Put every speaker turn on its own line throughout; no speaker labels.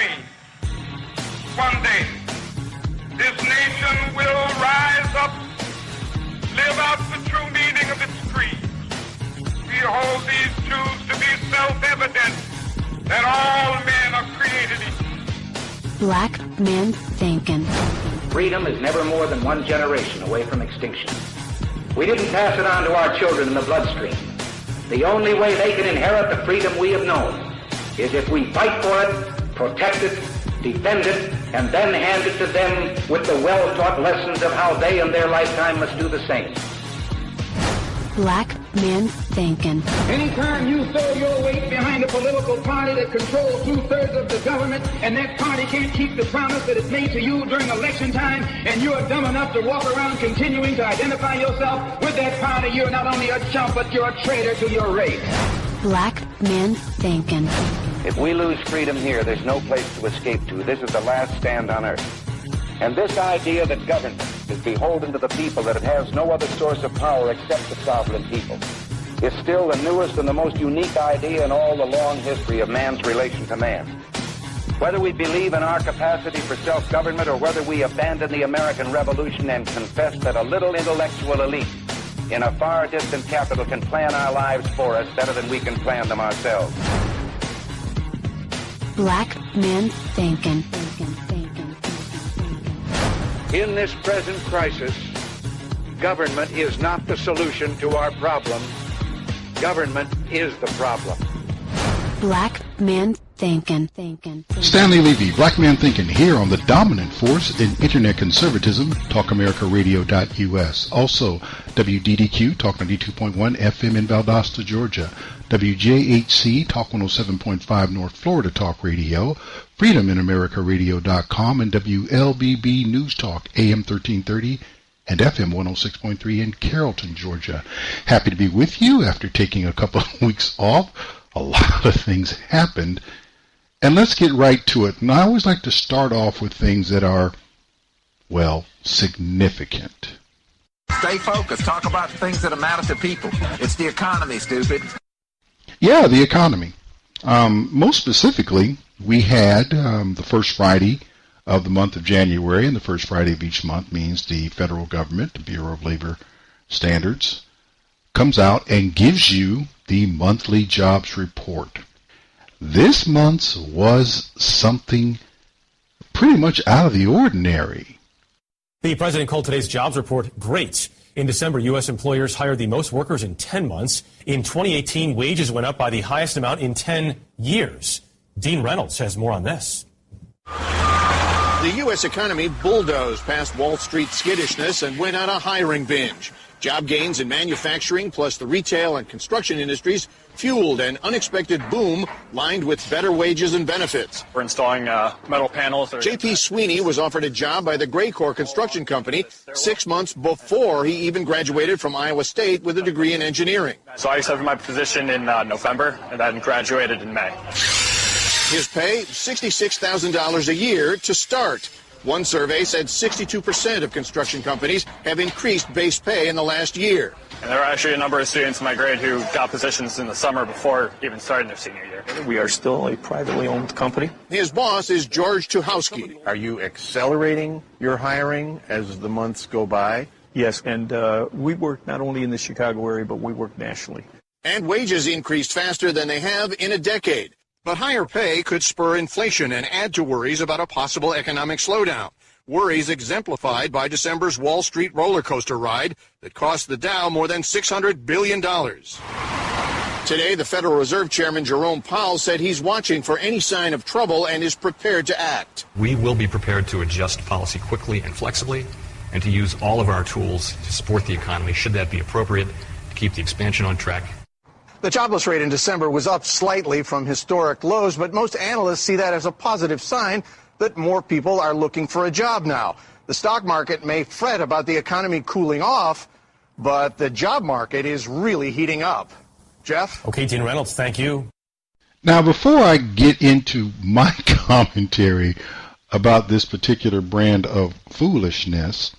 bloodstream. One day, this nation will rise up, live out the true meaning of its creed. We hold these truths to be self-evident, that all men are created equal.
Black Man Thinkin.
Freedom is never more than one generation away from extinction. We didn't pass it on to our children in the bloodstream. The only way they can inherit the freedom we have known is if we fight for it, protect it, defend it, and then hand it to them with the well-taught lessons of how they in their lifetime must do the same.
Black Man Thinkin.
Anytime you throw your weight behind a political party that controls 2/3 of the government, and that party can't keep the promise that it made to you during election time, and you are dumb enough to walk around continuing to identify yourself with that party, you're not only a chump, but you're a traitor to your race.
Black Man Thinkin.
If we lose freedom here, there's no place to escape to. This is the last stand on earth. And this idea that government is beholden to the people, that it has no other source of power except the sovereign people, is still the newest and the most unique idea in all the long history of man's relation to man. Whether we believe in our capacity for self-government or whether we abandon the American Revolution and confess that a little intellectual elite in a far distant capital can plan our lives for us better than we can plan them ourselves.
Black Man Thinkin.
In this present crisis, government is not the solution to our problem. Government is the problem.
Black Man Thinkin.
Stanley Levy, Black Man Thinkin, here on the dominant force in Internet conservatism, TalkAmericaRadio.us. Also, WDDQ, Talk 92.1 FM in Valdosta, Georgia. WJHC, Talk 107.5 North Florida Talk Radio. FreedomInAmericaRadio.com and WLBB News Talk, AM 1330 and FM 106.3 in Carrollton, Georgia. Happy to be with you after taking a couple of weeks off. A lot of things happened. And let's get right to it. And I always like to start off with things that are, well, significant.
Stay focused. Talk about things that matter to people. It's the economy, stupid.
Yeah, the economy. Most specifically, we had the first Friday of the month of January, and the first Friday of each month means the federal government, the Bureau of Labor Standards, comes out and gives you the monthly jobs report. This month's was something pretty much out of the ordinary.
The president called today's jobs report great. In December, U.S. employers hired the most workers in 10 months. In 2018, wages went up by the highest amount in 10 years. Dean Reynolds has more on this.
The U.S. economy bulldozed past Wall Street skittishness and went on a hiring binge. Job gains in manufacturing plus the retail and construction industries fueled an unexpected boom lined with better wages and benefits.
We're installing metal panels.
J.P. Sweeney was offered a job by the Graycore Construction Company 6 months before he even graduated from Iowa State with a degree in engineering.
So I accepted my position in November and then graduated in May.
His pay, $66,000 a year to start. One survey said 62% of construction companies have increased base pay in the last year.
And there are actually a number of students in my grade who got positions in the summer before even starting their senior year.
We are still a privately owned company.
His boss is George Tuhowski.
Are you accelerating your hiring as the months go by?
Yes, and we work not only in the Chicago area, but we work nationally.
And wages increased faster than they have in a decade. But higher pay could spur inflation and add to worries about a possible economic slowdown. Worries exemplified by December's Wall Street roller coaster ride that cost the Dow more than $600 billion. Today, the Federal Reserve Chairman Jerome Powell said he's watching for any sign of trouble and is prepared to act.
We will be prepared to adjust policy quickly and flexibly and to use all of our tools to support the economy, should that be appropriate, to keep the expansion on track.
The jobless rate in December was up slightly from historic lows, but most analysts see that as a positive sign that more people are looking for a job now. The stock market may fret about the economy cooling off, but the job market is really heating up. Jeff?
Okay, Dean Reynolds, thank you.
Now, before I get into my commentary about this particular brand of foolishness,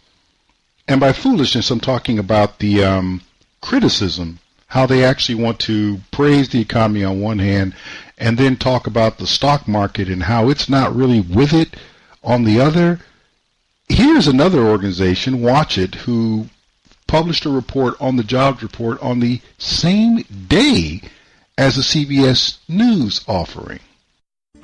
and by foolishness I'm talking about the criticism, how they actually want to praise the economy on one hand and then talk about the stock market and how it's not really with it on the other. Here's another organization, Watch It, who published a report on the jobs report on the same day as the CBS News offering.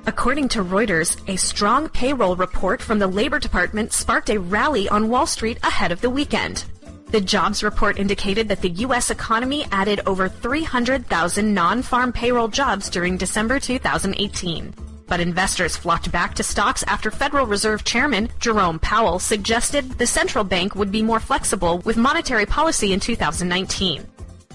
According to Reuters, a strong payroll report from the Labor Department sparked a rally on Wall Street ahead of the weekend. The jobs report indicated that the U.S. economy added over 300,000 non-farm payroll jobs during December 2018. But investors flocked back to stocks after Federal Reserve Chairman Jerome Powell suggested the central bank would be more flexible with monetary policy in 2019.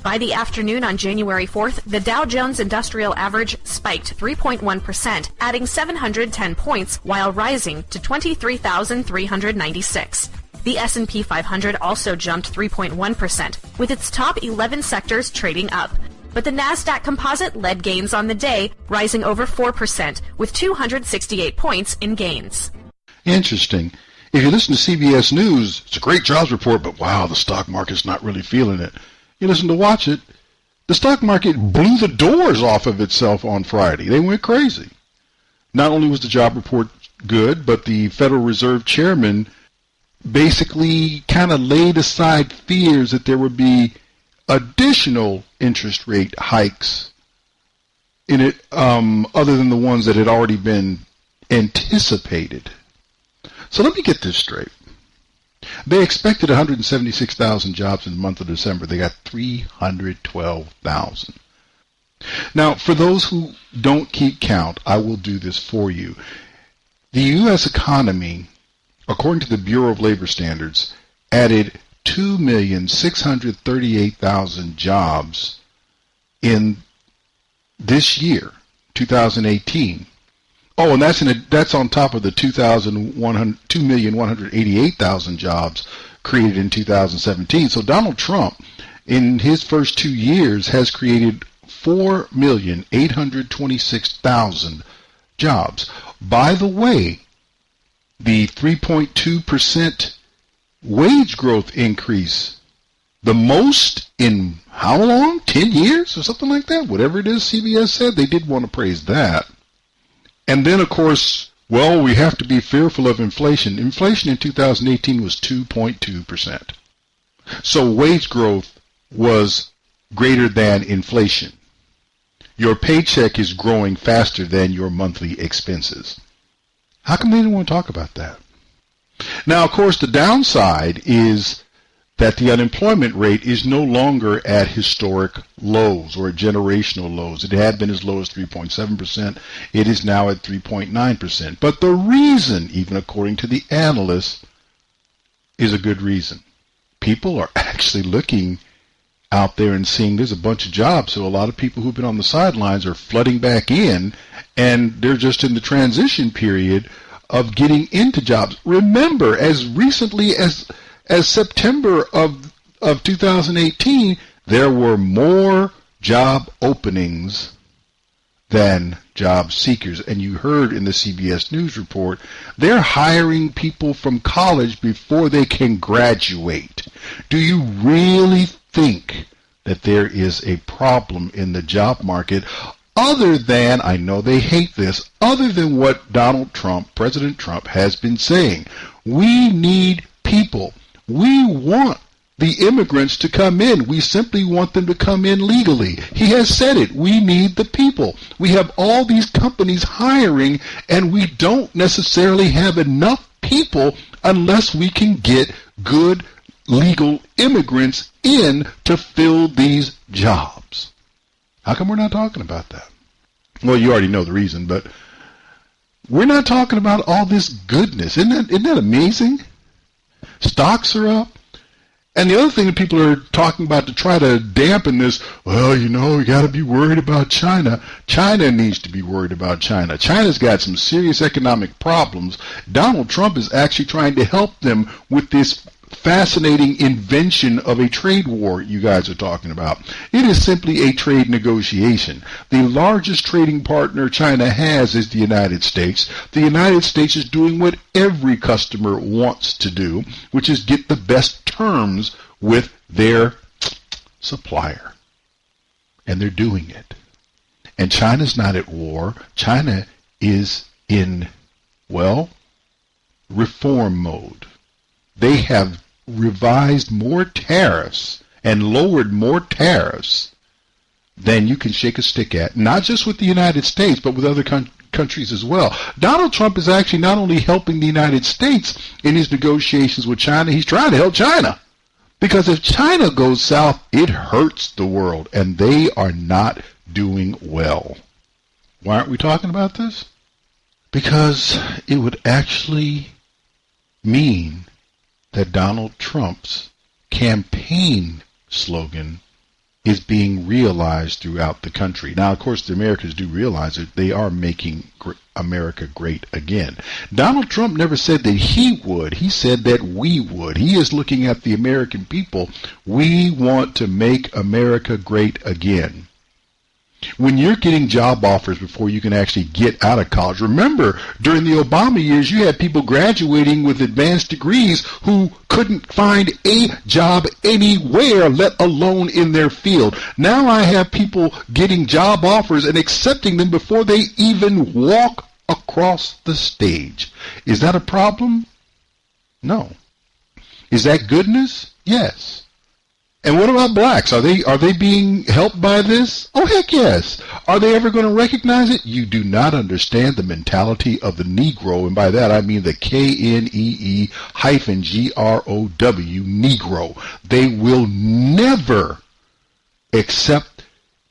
By the afternoon on January 4th, the Dow Jones Industrial Average spiked 3.1%, adding 710 points while rising to 23,396. The S&P 500 also jumped 3.1%, with its top 11 sectors trading up. But the NASDAQ Composite led gains on the day, rising over 4%, with 268 points in gains.
Interesting. If you listen to CBS News, it's a great jobs report, but wow, the stock market's not really feeling it. You listen to Watch It, the stock market blew the doors off of itself on Friday. They went crazy. Not only was the job report good, but the Federal Reserve Chairman basically kind of laid aside fears that there would be additional interest rate hikes in it, other than the ones that had already been anticipated. So let me get this straight. They expected 176,000 jobs in the month of December. They got 312,000. Now, for those who don't keep count, I will do this for you. The U.S. economy, according to the Bureau of Labor Standards, added 2,638,000 jobs in this year, 2018. Oh, and that's on top of the 2,188,000 jobs created in 2017. So Donald Trump, in his first 2 years, has created 4,826,000 jobs. By the way, the 3.2% wage growth increase, the most in how long? 10 years or something like that? Whatever it is CBS said, they did want to praise that. And then, of course, well, we have to be fearful of inflation. Inflation in 2018 was 2.2%. So wage growth was greater than inflation. Your paycheck is growing faster than your monthly expenses. How come they didn't want to talk about that? Now, of course, the downside is that the unemployment rate is no longer at historic lows or generational lows. It had been as low as 3.7%. It is now at 3.9%. But the reason, even according to the analysts, is a good reason. People are actually looking out there and seeing there's a bunch of jobs. So a lot of people who've been on the sidelines are flooding back in, and they're just in the transition period of getting into jobs. Remember, as recently as September of 2018, there were more job openings than job seekers. And you heard in the CBS News report, they're hiring people from college before they can graduate. Do you really think that there is a problem in the job market other than, I know they hate this, other than what Donald Trump, President Trump, has been saying? We need people. We want the immigrants to come in. We simply want them to come in legally. He has said it. We need the people. We have all these companies hiring, and we don't necessarily have enough people unless we can get good legal immigrants in to fill these jobs. How come we're not talking about that? Well, you already know the reason, but we're not talking about all this goodness. Isn't that amazing? Stocks are up. And the other thing that people are talking about to try to dampen this, well, you got to be worried about China. China needs to be worried about China. China's got some serious economic problems. Donald Trump is actually trying to help them with this fascinating invention of a trade war you guys are talking about. It is simply a trade negotiation. The largest trading partner China has is the United States. The United States is doing what every customer wants to do, which is get the best terms with their supplier. and they're doing it. And China's not at war. China is in, well, reform mode. They have revised more tariffs and lowered more tariffs than you can shake a stick at, not just with the United States, but with other countries as well. Donald Trump is actually not only helping the United States in his negotiations with China, he's trying to help China. Because if China goes south, it hurts the world, and they are not doing well. Why aren't we talking about this? Because it would actually mean that Donald Trump's campaign slogan is being realized throughout the country. Now, of course, the Americans do realize that they are making America great again. Donald Trump never said that he would. He said that we would. He is looking at the American people. We want to make America great again. When you're getting job offers before you can actually get out of college, remember, during the Obama years, you had people graduating with advanced degrees who couldn't find a job anywhere, let alone in their field. Now I have people getting job offers and accepting them before they even walk across the stage. Is that a problem? No. Is that goodness? Yes. And what about blacks? Are they being helped by this? Oh, heck yes. Are they ever going to recognize it? You do not understand the mentality of the Negro, and by that I mean the KNEE-GROW, Negro. They will never accept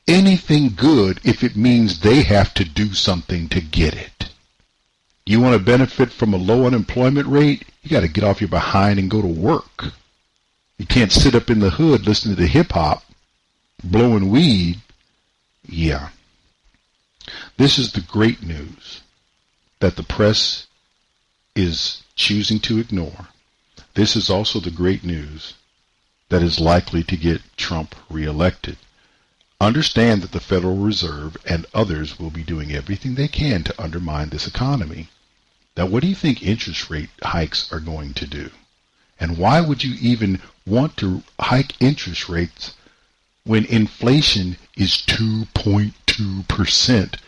anything good if it means they have to do something to get it. You want to benefit from a low unemployment rate? You got to get off your behind and go to work. You can't sit up in the hood listening to hip-hop, blowing weed. Yeah. This is the great news that the press is choosing to ignore. This is also the great news that is likely to get Trump reelected. Understand that the Federal Reserve and others will be doing everything they can to undermine this economy. Now, what do you think interest rate hikes are going to do? And why would you even want to hike interest rates when inflation is 2.2%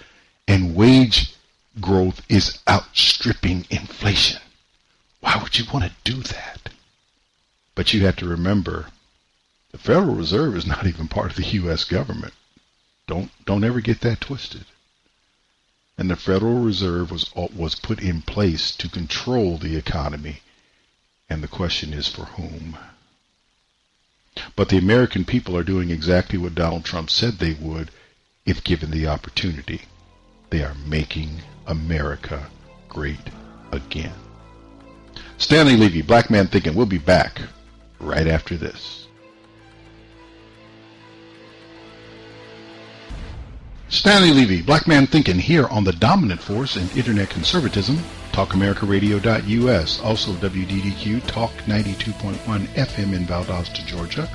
and wage growth is outstripping inflation? Why would you want to do that? But you have to remember, the Federal Reserve is not even part of the U.S. government. Don't ever get that twisted. And the Federal Reserve was put in place to control the economy. And the question is, for whom? But the American people are doing exactly what Donald Trump said they would if given the opportunity. They are making America great again. Stanley, Levy, Black Man Thinkin'. We'll be back right after this. Stanley Levy, Black Man Thinkin', here on the dominant force in internet conservatism, TalkAmericaRadio.us, also WDDQ, Talk 92.1 FM in Valdosta, Georgia,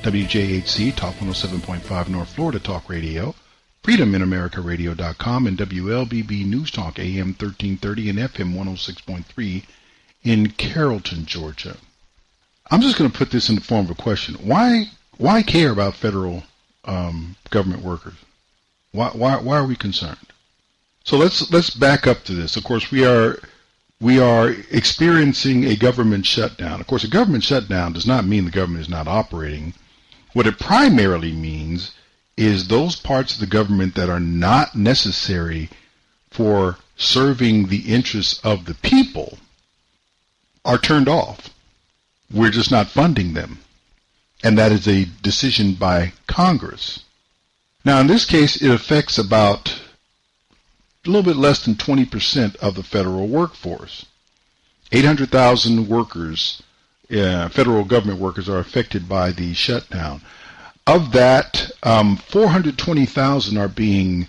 WJHC, Talk 107.5 North Florida Talk Radio, FreedomInAmericaRadio.com, and WLBB News Talk AM 1330 and FM 106.3 in Carrollton, Georgia. I'm just going to put this in the form of a question. Why care about federal government workers? Why are we concerned? So let's back up to this. Of course, we are experiencing a government shutdown. Of course, a government shutdown does not mean the government is not operating. What it primarily means is those parts of the government that are not necessary for serving the interests of the people are turned off. We're just not funding them. And that is a decision by Congress. Now, in this case, it affects about a little bit less than 20% of the federal workforce. 800,000 workers, federal government workers, are affected by the shutdown. Of that, 420,000 are being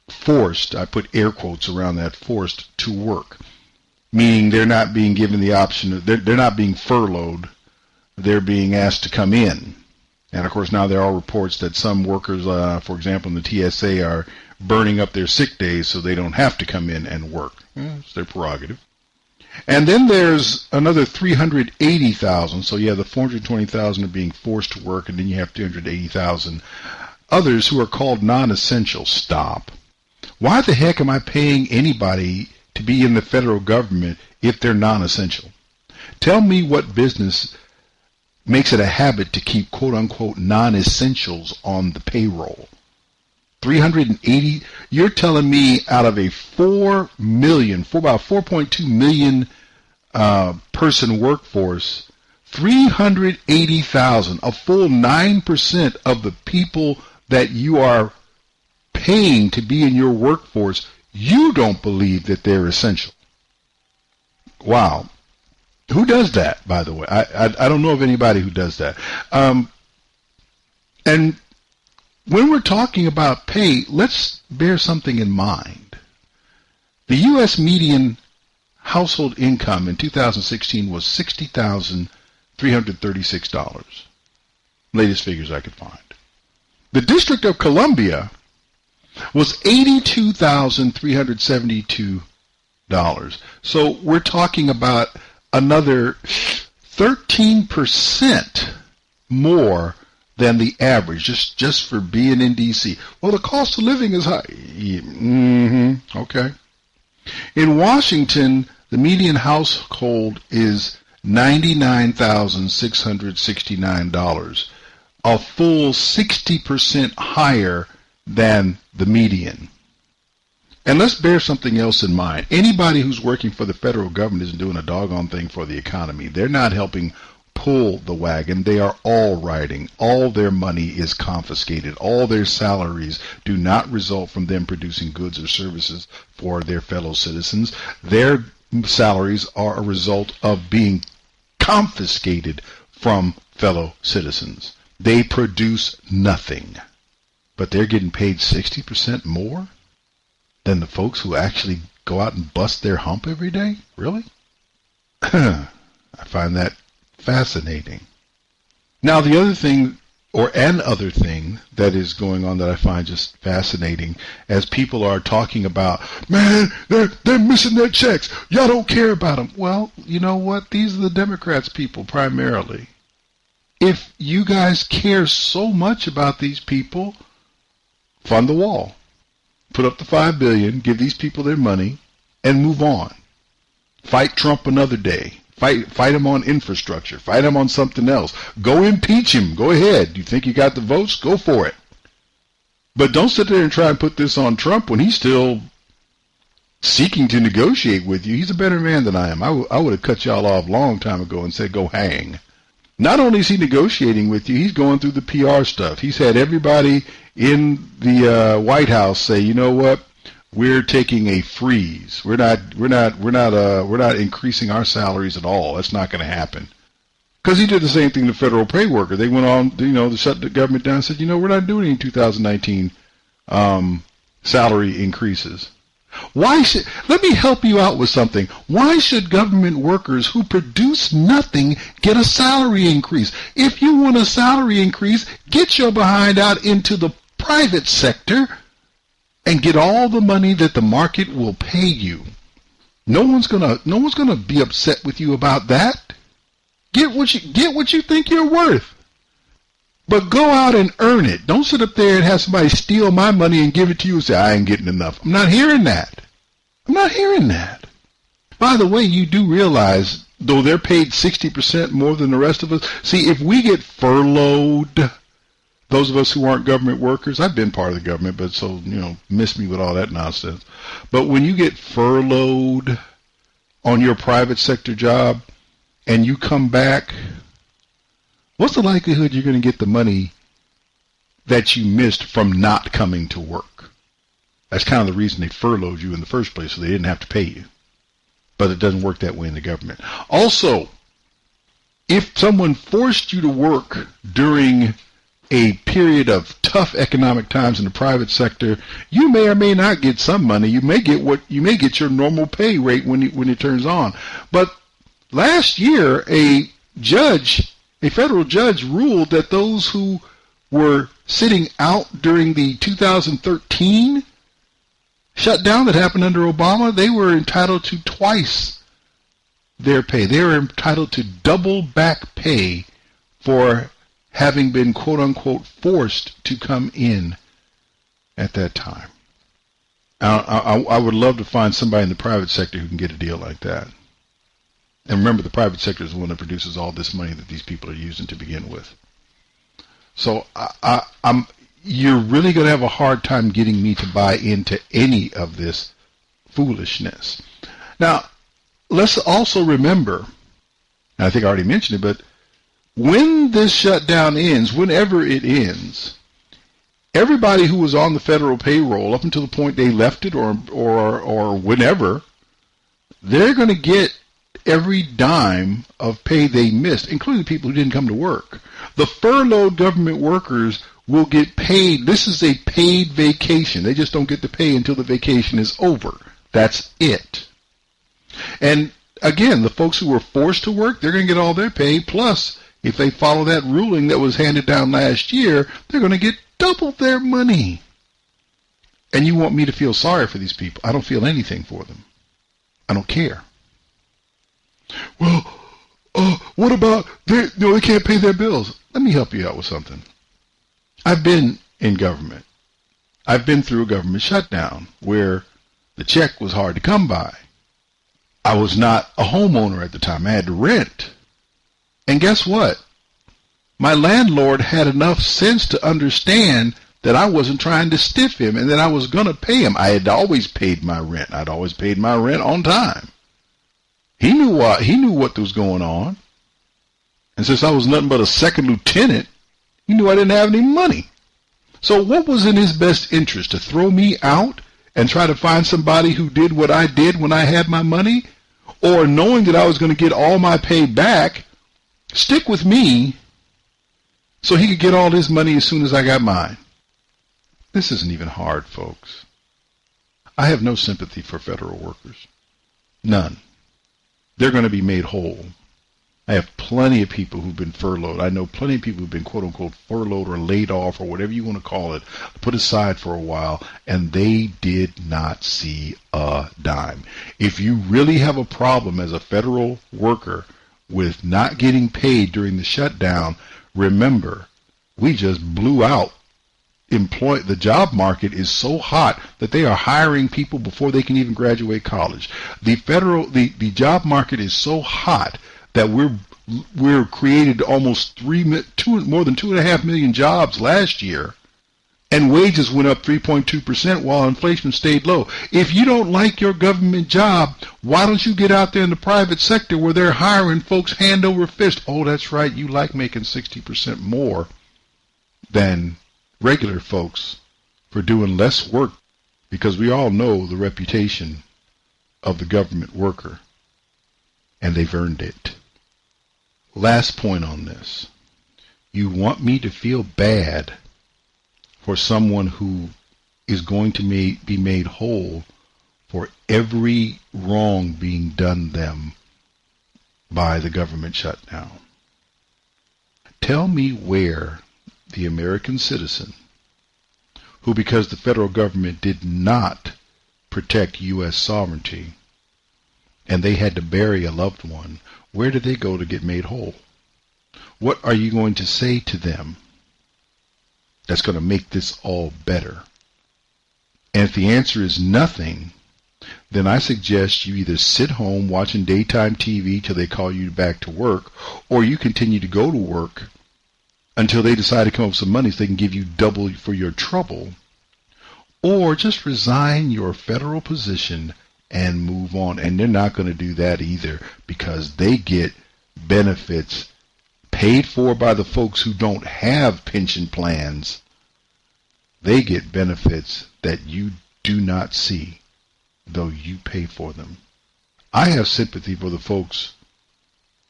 forced, I put air quotes around that, forced to work, meaning they're not being given the option, they're not being furloughed, they're being asked to come in. And of course, now there are reports that some workers, for example, in the TSA, are burning up their sick days so they don't have to come in and work. It's their prerogative. And then there's another 380,000. So you have the 420,000 are being forced to work, and then you have 280,000 others who are called non-essential. Stop. Why the heck am I paying anybody to be in the federal government if they're non-essential? Tell me what business makes it a habit to keep quote-unquote non-essentials on the payroll. 380, you're telling me out of a 4 million, for about 4.2 million person workforce, 380,000, a full 9% of the people that you are paying to be in your workforce, you don't believe that they're essential. Wow. Who does that, by the way? I don't know of anybody who does that. And when we're talking about pay, let's bear something in mind. The U.S. median household income in 2016 was $60,336. Latest figures I could find. The District of Columbia was $82,372. So we're talking about another 13% more than the average, just for being in D.C. Well, the cost of living is high. Okay. In Washington, the median household is $99,669, a full 60% higher than the median. And let's bear something else in mind. Anybody who's working for the federal government isn't doing a doggone thing for the economy. They're not helping pull the wagon. They are all riding. All their money is confiscated. All their salaries do not result from them producing goods or services for their fellow citizens. Their salaries are a result of being confiscated from fellow citizens. They produce nothing. But they're getting paid 60% more than the folks who actually go out and bust their hump every day? Really? I find that fascinating. Now, the other thing, or an other thing that is going on that I find just fascinating, as people are talking about, man, they're missing their checks. Y'all don't care about them. Well, you know what? These are the Democrats people primarily. If you guys care so much about these people, fund the wall. Put up the $5 billion, give these people their money, and move on. Fight Trump another day. Fight him on infrastructure. Fight him on something else. Go impeach him. Go ahead. You think you got the votes? Go for it. But don't sit there and try and put this on Trump when he's still seeking to negotiate with you. He's a better man than I am. I would have cut y'all off a long time ago and said, go hang. Not only is he negotiating with you, he's going through the PR stuff. He's had everybody in the White House say, you know what, we're taking a freeze. We're not increasing our salaries at all. That's not going to happen. Because he did the same thing to federal pay worker. They went on, to shut the government down and said, we're not doing any 2019 salary increases. Let me help you out with something. Why should government workers who produce nothing get a salary increase? If you want a salary increase, get your behind out into the private sector and get all the money that the market will pay you. No one's gonna be upset with you about that. Get what you think you're worth. But go out and earn it. Don't sit up there and have somebody steal my money and give it to you and say, I ain't getting enough. I'm not hearing that. By the way, you do realize, though they're paid 60% more than the rest of us, see, if we get furloughed, those of us who aren't government workers, I've been part of the government, but so, miss me with all that nonsense. But when you get furloughed on your private sector job and you come back, what's the likelihood you're going to get the money that you missed from not coming to work? That's kind of the reason they furloughed you in the first place, so they didn't have to pay you. But it doesn't work that way in the government. Also, if someone forced you to work during a period of tough economic times in the private sector, you may or may not get some money. You may get your normal pay rate when it turns on. But last year, a federal judge ruled that those who were sitting out during the 2013 shutdown that happened under Obama, they were entitled to twice their pay. They were entitled to double back pay for having been quote-unquote forced to come in at that time. I would love to find somebody in the private sector who can get a deal like that. And remember, the private sector is the one that produces all this money that these people are using to begin with. So you're really going to have a hard time getting me to buy into any of this foolishness. Now, let's also remember, and I think I already mentioned it, but when this shutdown ends, whenever it ends, everybody who was on the federal payroll up until the point they left it or whenever, they're going to get every dime of pay they missed, including the people who didn't come to work. The furloughed government workers will get paid. This is a paid vacation. They just don't get the pay until the vacation is over. That's it. And again, the folks who were forced to work, they're going to get all their pay. Plus, if they follow that ruling that was handed down last year, they're going to get double their money. And you want me to feel sorry for these people? I don't feel anything for them. I don't care. Well, what about they can't pay their bills? Let me help you out with something. I've been in government. I've been through a government shutdown where the check was hard to come by. I was not a homeowner at the time. I had to rent. And guess what? My landlord had enough sense to understand that I wasn't trying to stiff him and that I was going to pay him. I had always paid my rent. I'd always paid my rent on time. He knew what was going on. And since I was nothing but a second lieutenant, he knew I didn't have any money. So what was in his best interest? To throw me out and try to find somebody who did what I did when I had my money? Or knowing that I was going to get all my pay back, stick with me so he could get all his money as soon as I got mine? This isn't even hard, folks. I have no sympathy for federal workers. None. They're going to be made whole. I have plenty of people who've been furloughed. I know plenty of people who've been quote-unquote furloughed or laid off or whatever you want to call it, put aside for a while, and they did not see a dime. If you really have a problem as a federal worker with not getting paid during the shutdown, remember, we just blew out. The job market is so hot that they are hiring people before they can even graduate college. The job market is so hot that we're created almost more than 2.5 million jobs last year, and wages went up 3.2% while inflation stayed low. If you don't like your government job, why don't you get out there in the private sector where they're hiring folks hand over fist? Oh, that's right, you like making 60% more than regular folks for doing less work, because we all know the reputation of the government worker, and they've earned it. Last point on this. You want me to feel bad for someone who is going to be made whole for every wrong being done them by the government shutdown. Tell me where the American citizen who, because the federal government did not protect U.S. sovereignty and they had to bury a loved one, where did they go to get made whole? What are you going to say to them that's going to make this all better? And if the answer is nothing, then I suggest you either sit home watching daytime TV till they call you back to work, or you continue to go to work until they decide to come up with some money so they can give you double for your trouble, or just resign your federal position and move on. And they're not going to do that either, because they get benefits paid for by the folks who don't have pension plans. They get benefits that you do not see, though you pay for them. I have sympathy for the folks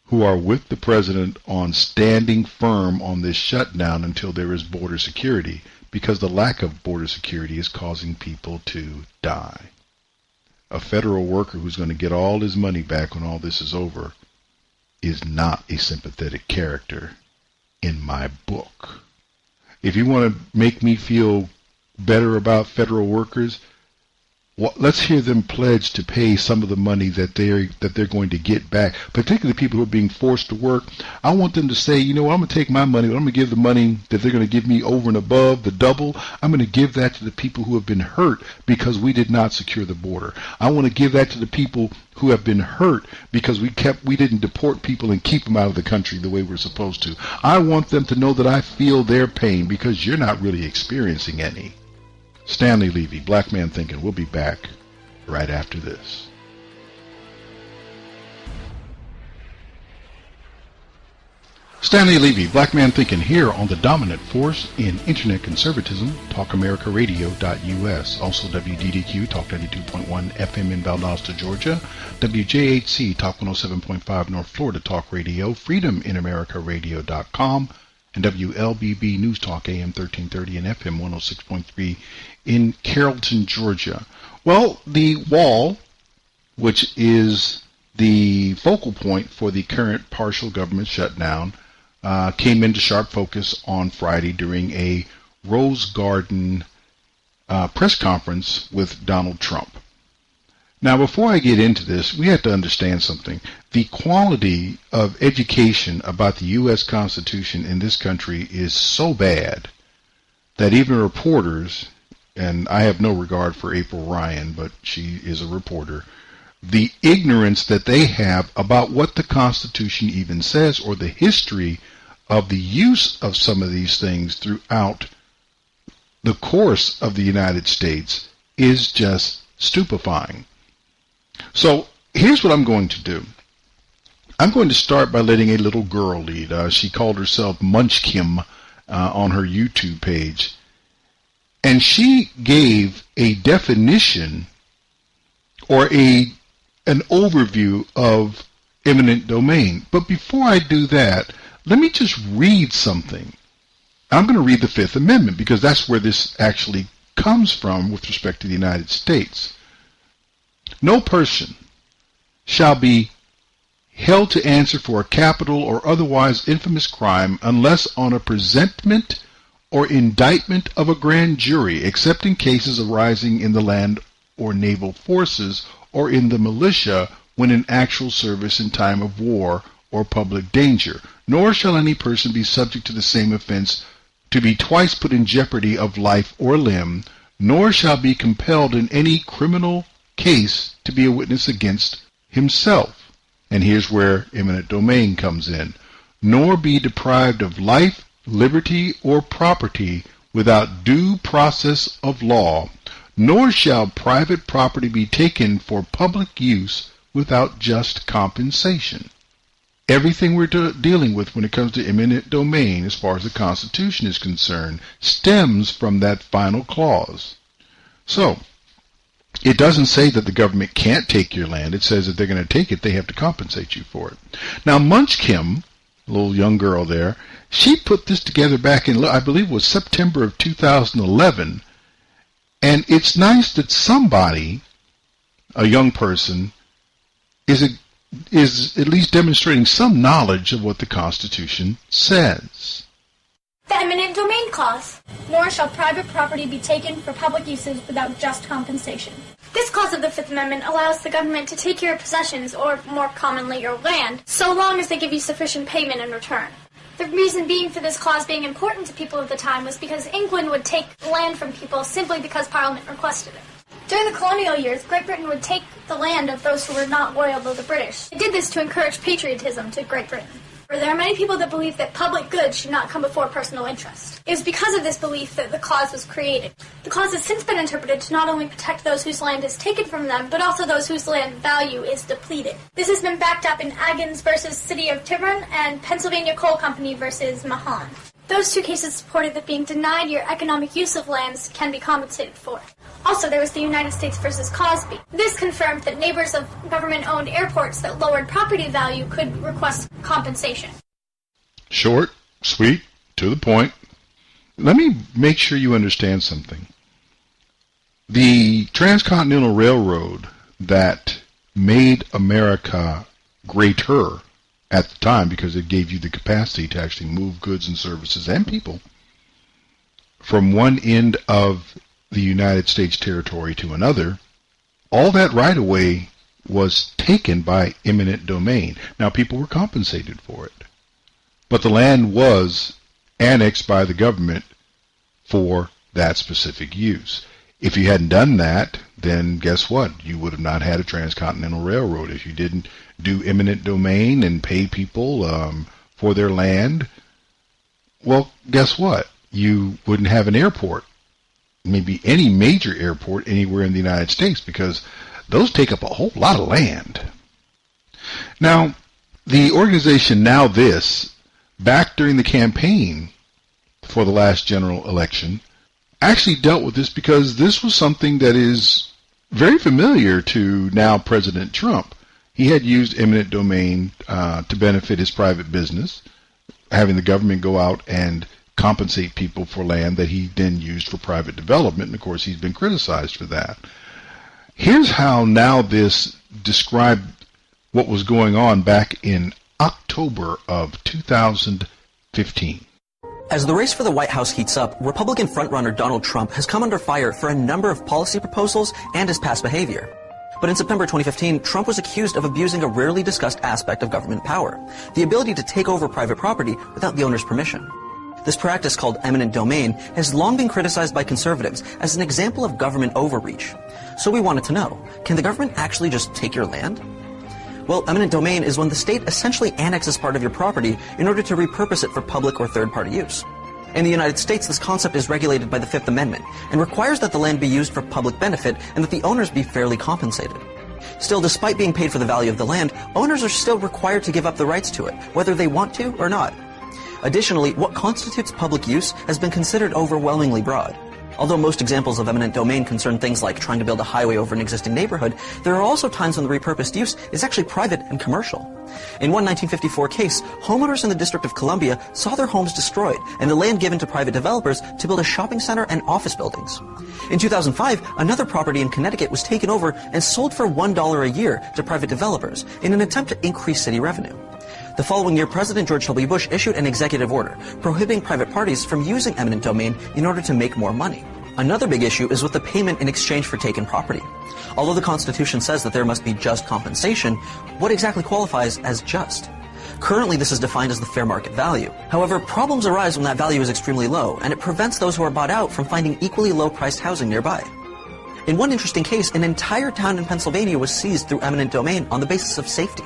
who are with the president on standing firm on this shutdown until there is border security, because the lack of border security is causing people to die. A federal worker who's going to get all his money back when all this is over is not a sympathetic character in my book. If you want to make me feel better about federal workers, let's hear them pledge to pay some of the money that they're going to get back, particularly people who are being forced to work. I want them to say, you know what, I'm going to take my money, I'm going to give the money that they're going to give me over and above the double. I'm going to give that to the people who have been hurt because we did not secure the border. I want to give that to the people who have been hurt because we didn't deport people and keep them out of the country the way we're supposed to. I want them to know that I feel their pain because you're not really experiencing any. Stanley, Levy, Black Man Thinking. We'll be back right after this. Stanley Levy, Black Man Thinking, here on the dominant force in Internet conservatism, TalkAmericaRadio.us. Also WDDQ, Talk 92.1 FM in Valdosta, Georgia. WJHC, Talk 107.5 North Florida Talk Radio. FreedomInAmericaRadio.com. And WLBB News Talk AM 1330 and FM 106.3 in Carrollton, Georgia. Well, the wall, which is the focal point for the current partial government shutdown, came into sharp focus on Friday during a Rose Garden press conference with Donald Trump. Now, before I get into this, we have to understand something. The quality of education about the U.S. Constitution in this country is so bad that even reporters, and I have no regard for April Ryan, but she is a reporter, the ignorance that they have about what the Constitution even says or the history of the use of some of these things throughout the course of the United States is just stupefying. So here's what I'm going to do. I'm going to start by letting a little girl lead. She called herself Munchkin on her YouTube page. And she gave a definition or an overview of eminent domain. But before I do that, let me just read something. I'm going to read the Fifth Amendment because that's where this actually comes from with respect to the United States. No person shall be held to answer for a capital or otherwise infamous crime unless on a presentment or indictment of a grand jury, except in cases arising in the land or naval forces or in the militia when in actual service in time of war or public danger. Nor shall any person be subject to the same offense to be twice put in jeopardy of life or limb, nor shall be compelled in any criminal case to be a witness against himself. And here's where eminent domain comes in. Nor be deprived of life, liberty, or property without due process of law, nor shall private property be taken for public use without just compensation. Everything we're dealing with when it comes to eminent domain, as far as the Constitution is concerned, stems from that final clause. So, it doesn't say that the government can't take your land. It says that they're going to take it, they have to compensate you for it. Now, Munchkin, a little young girl there, she put this together back in, I believe it was September of 2011. And it's nice that somebody, a young person, is at least demonstrating some knowledge of what the Constitution says.
The eminent domain clause. Nor shall private property be taken for public uses without just compensation. This clause of the Fifth Amendment allows the government to take your possessions, or more commonly your land, so long as they give you sufficient payment in return. The reason being for this clause being important to people of the time was because England would take land from people simply because Parliament requested it. During the colonial years, Great Britain would take the land of those who were not loyal to the British. It did this to encourage patriotism to Great Britain. There are many people that believe that public good should not come before personal interest. It was because of this belief that the clause was created. The clause has since been interpreted to not only protect those whose land is taken from them, but also those whose land value is depleted. This has been backed up in Agins versus City of Tiburon and Pennsylvania Coal Company versus Mahan. Those two cases supported that being denied your economic use of lands can be compensated for. Also, there was the United States versus Cosby. This confirmed that neighbors of government-owned airports that lowered property value could request compensation.
Short, sweet, to the point. Let me make sure you understand something. The Transcontinental Railroad that made America greater at the time, because it gave you the capacity to actually move goods and services and people from one end of the United States territory to another, all that right-of-way was taken by eminent domain. Now, people were compensated for it, but the land was annexed by the government for that specific use. If you hadn't done that, then guess what? You would have not had a transcontinental railroad. If you didn't do eminent domain and pay people for their land, well, guess what? You wouldn't have an airport, maybe any major airport anywhere in the United States, because those take up a whole lot of land. Now, the organization Now This, back during the campaign for the last general election, actually dealt with this because this was something that is very familiar to now President Trump. He had used eminent domain to benefit his private business, having the government go out and compensate people for land that he then used for private development. And of course, he's been criticized for that. Here's how Now This described what was going on back in October of 2015.
As the race for the White House heats up, Republican frontrunner Donald Trump has come under fire for a number of policy proposals and his past behavior. But in September 2015, Trump was accused of abusing a rarely discussed aspect of government power, the ability to take over private property without the owner's permission. This practice, called eminent domain, has long been criticized by conservatives as an example of government overreach. So we wanted to know, can the government actually just take your land? Well, eminent domain is when the state essentially annexes part of your property in order to repurpose it for public or third-party use. In the United States, this concept is regulated by the Fifth Amendment and requires that the land be used for public benefit and that the owners be fairly compensated. Still, despite being paid for the value of the land, owners are still required to give up the rights to it, whether they want to or not. Additionally, what constitutes public use has been considered overwhelmingly broad. Although most examples of eminent domain concern things like trying to build a highway over an existing neighborhood, there are also times when the repurposed use is actually private and commercial. In one 1954 case, homeowners in the District of Columbia saw their homes destroyed and the land given to private developers to build a shopping center and office buildings. In 2005, another property in Connecticut was taken over and sold for $1 a year to private developers in an attempt to increase city revenue. The following year, President George W. Bush issued an executive order prohibiting private parties from using eminent domain in order to make more money. Another big issue is with the payment in exchange for taken property. Although the Constitution says that there must be just compensation, what exactly qualifies as just? Currently, this is defined as the fair market value. However, problems arise when that value is extremely low, and it prevents those who are bought out from finding equally low-priced housing nearby. In one interesting case, an entire town in Pennsylvania was seized through eminent domain on the basis of safety.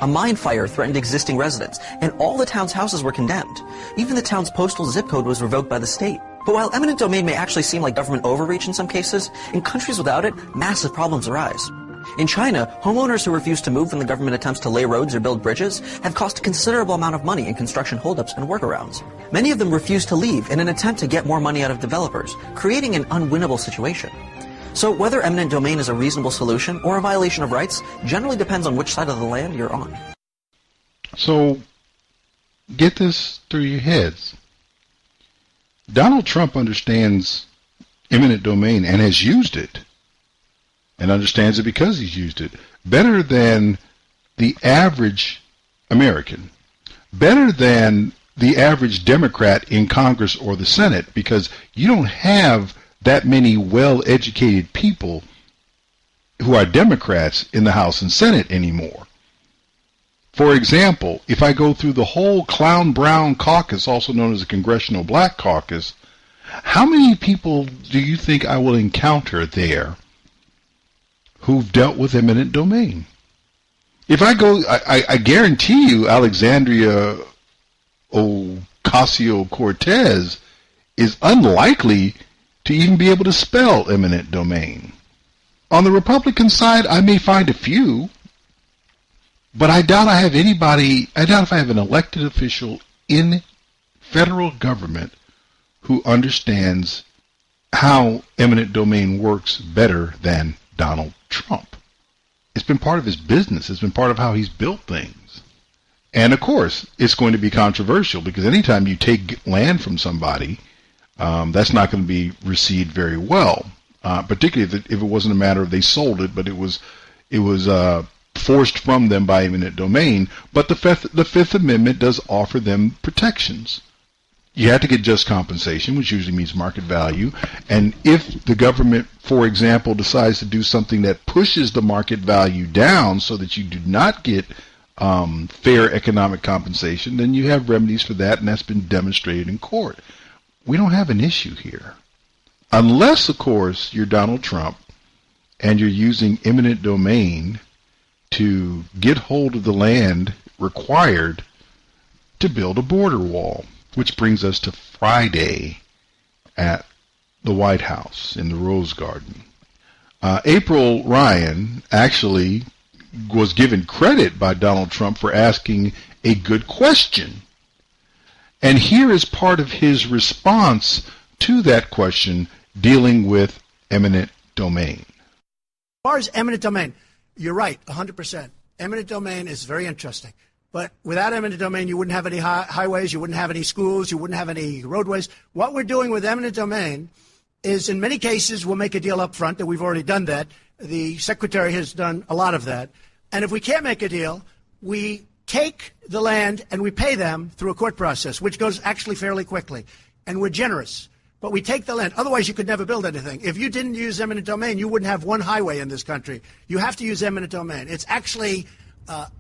A mine fire threatened existing residents, and all the town's houses were condemned. Even the town's postal zip code was revoked by the state. But while eminent domain may actually seem like government overreach in some cases, in countries without it, massive problems arise. In China, homeowners who refuse to move when the government attempts to lay roads or build bridges have cost a considerable amount of money in construction holdups and workarounds. Many of them refuse to leave in an attempt to get more money out of developers, creating an unwinnable situation. So whether eminent domain is a reasonable solution or a violation of rights generally depends on which side of the land you're on.
So get this through your heads. Donald Trump understands eminent domain and has used it, and understands it because he's used it, better than the average American, better than the average Democrat in Congress or the Senate, because you don't have that many well-educated people who are Democrats in the House and Senate anymore. For example, if I go through the whole Clown Brown caucus, also known as the Congressional Black Caucus, how many people do you think I will encounter there who've dealt with eminent domain? If I go, I guarantee you Alexandria Ocasio-Cortez is unlikely to even be able to spell eminent domain. On the Republican side, I may find a few, but I doubt I have anybody, I doubt if I have an elected official in federal government who understands how eminent domain works better than Donald Trump. It's been part of his business. It's been part of how he's built things. And of course, it's going to be controversial because anytime you take land from somebody, that's not going to be received very well, particularly if it wasn't a matter of they sold it, but it was forced from them by eminent domain. But the Fifth Amendment does offer them protections. You had to get just compensation, which usually means market value. And if the government, for example, decides to do something that pushes the market value down so that you do not get fair economic compensation, then you have remedies for that, and that's been demonstrated in court. We don't have an issue here. Unless, of course, you're Donald Trump and you're using eminent domain to get hold of the land required to build a border wall. Which brings us to Friday at the White House in the Rose Garden. April Ryan actually was given credit by Donald Trump for asking a good question. And here is part of his response to that question dealing with eminent domain.
As far as eminent domain, you're right, 100%. Eminent domain is very interesting. But without eminent domain, you wouldn't have any highways, you wouldn't have any schools, you wouldn't have any roadways. What we're doing with eminent domain is, in many cases, we'll make a deal up front, and we've already done that. The Secretary has done a lot of that. And if we can't make a deal, we take the land and we pay them through a court process, which goes actually fairly quickly. And we're generous. But we take the land. Otherwise, you could never build anything. If you didn't use eminent domain, you wouldn't have one highway in this country. You have to use eminent domain. It's actually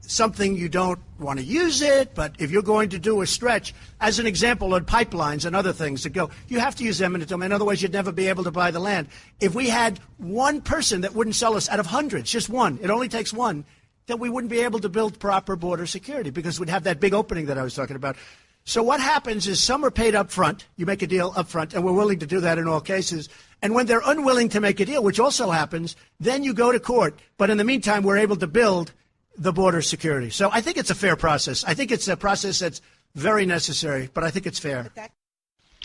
something you don't want to use it, but if you're going to do a stretch, as an example, on pipelines and other things that go, you have to use eminent domain, otherwise you'd never be able to buy the land. If we had one person that wouldn't sell us out of hundreds, just one, it only takes one, then we wouldn't be able to build proper border security because we'd have that big opening that I was talking about. So what happens is some are paid up front, you make a deal up front, and we're willing to do that in all cases. And when they're unwilling to make a deal, which also happens, then you go to court. But in the meantime, we're able to build the border security. So I think it's a fair process. I think it's a process that's very necessary, but I think it's fair.